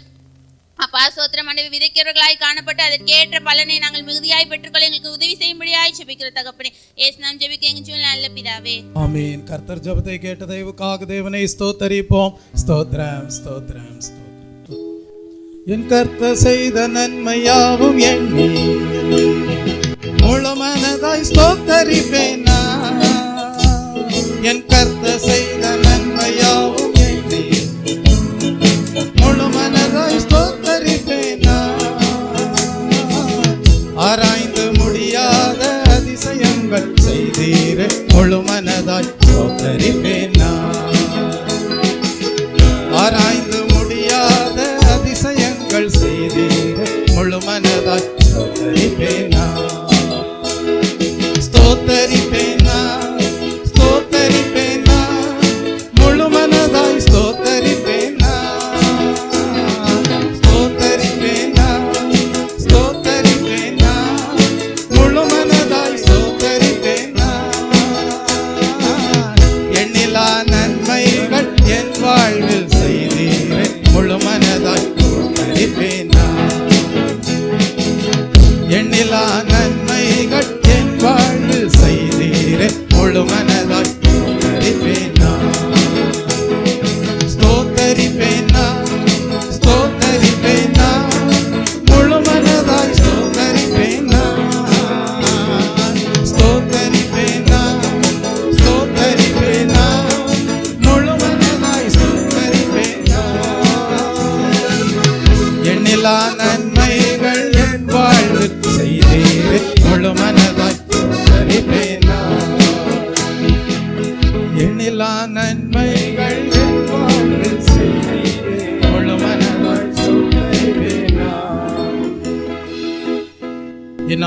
அப்பா சோத்திரம் ஆண்டவரே விதைக்கிறவர்களாய் காணப்பட்டு அதற்கேற்ற பலனை நாங்கள் மிகுதியாய் பெற்றுக்கொள்ள எங்களுக்கு உதவி செய்யும்படியாய் ஜெபிக்கிற தகப்பனே. இயேசு நாமம் ஜெபிக்க எங்க ஜீவனில் நல்ல பிதாவே
ஆமென். கர்த்தர் ஜெபத்தை கேட்ட தயவுக்காக தேவனை ஸ்தோத்தரிப்போம். ஸ்தோத்திரம் ஸ்தோத்திரம் ஸ்தோத்திரம். என் கர்த்தர் செய்த நன்மையாவும் எண்ணி முழு மனதாய் ஸ்தோத்தரிப்பேன் நான். என் கர்த்தர் செய்த நன்மையாவும் எண்ணி முழு மனதாய் ஸ்தோத்தரிப்பேன் நான். ஆராய்ந்து முடியாத அதிசயங்கள் செய்தீரே முழு மனதாய் ஸ்தோத்தரிப்பேன் நான்.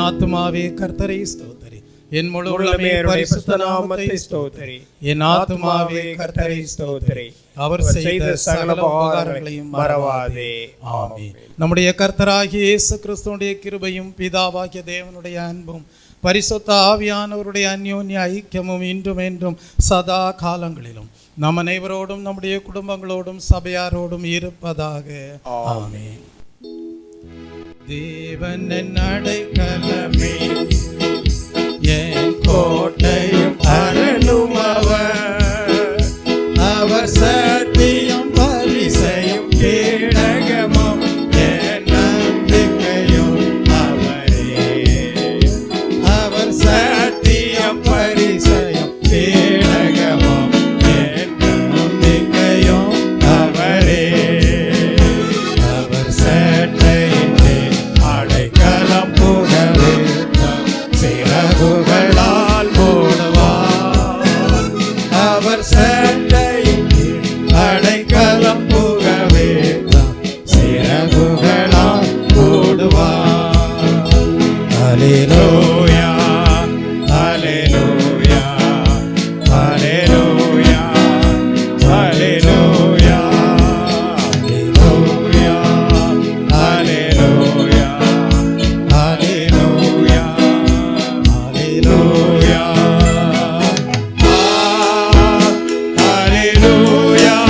ஆத்துமாவே கர்த்தரை ஸ்தோத்திரி. என் முழு உள்ளமே
அவருடைய
பரிசுத்த
நாமத்தை
நாமத்தை
ஸ்தோத்திரி.
என் ஆத்துமாவே கர்த்தரை ஸ்தோத்திரி. அவர் செய்த சகல உபகாரங்களையும் மறவாதே. ஆமென். நம்முடைய கர்த்தராகிய இயேசு கிறிஸ்துவுடைய கிருபையும் பிதாவாகிய தேவனுடைய அன்பும் பரிசுத்த ஆவியானவருடைய அந்யோன்ய ஐக்கியமும் இன்றும் என்றும் சதா காலங்களிலும் நம் அனைவரோடும் நம்முடைய குடும்பங்களோடும் சபையாரோடும் இருப்பதாக. ஆமென். தேவன் என் அடைக்கலமே, என் கோட்டையும் அரணும் அவர். அவர் சத்தியம் பரிசையும் கேடகமும் என் நம்பிக்கையும் அவரே. அவர் சத்தியம் பரிசையும் கேடகமும் என் நம்பிக்கையும் அவரே. அவர் சட்டையின் அடைக்கலம் புகவே சிறகுகளால் மூடுவார். அவர் சட்டையின் அடைக்கலம் புகவே சிறகுகளால் மூடுவார். அல்லேலூயா, அல்லேலூயா, அல்லேலூயா, அல்லேலூயா, அல்லேலூயா, அல்லேலூயா, அல்லேலூயா, அல்லேலூயா. Hallelujah,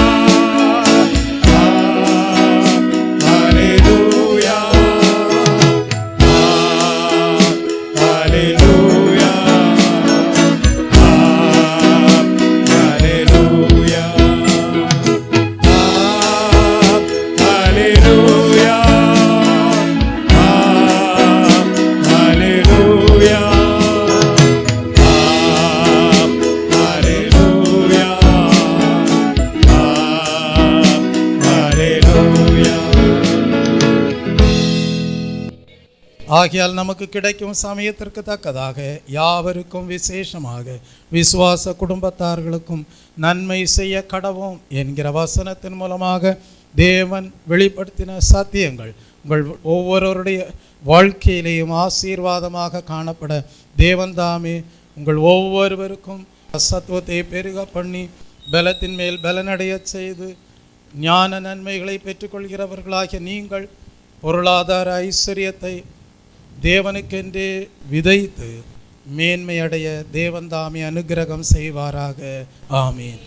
hallelujah, hallelujah, ஆகையால் நமக்கு கிடைக்கும் சமயத்திற்கு தக்கதாக யாவருக்கும் விசேஷமாக விசுவாச குடும்பத்தார்களுக்கும் நன்மை செய்ய கடவோம் என்கிற வசனத்தின் மூலமாக தேவன் வெளிப்படுத்தின சத்தியங்கள் உங்கள் ஒவ்வொருவருடைய வாழ்க்கையிலேயும் ஆசீர்வாதமாக காணப்பட தேவன் தாமே உங்கள் ஒவ்வொருவருக்கும் சத்துவத்தை பெருக பண்ணி பலத்தின் மேல் பலனடைய செய்து ஞான நன்மைகளை பெற்றுக்கொள்கிறவர்களாகிய நீங்கள் பொருளாதார ஐஸ்வர்யத்தை தேவனுக்கென்று விதைத்து மேன்மையடைய தேவன் தாமே அனுக்கிரகம் செய்வாராக. ஆமீன்.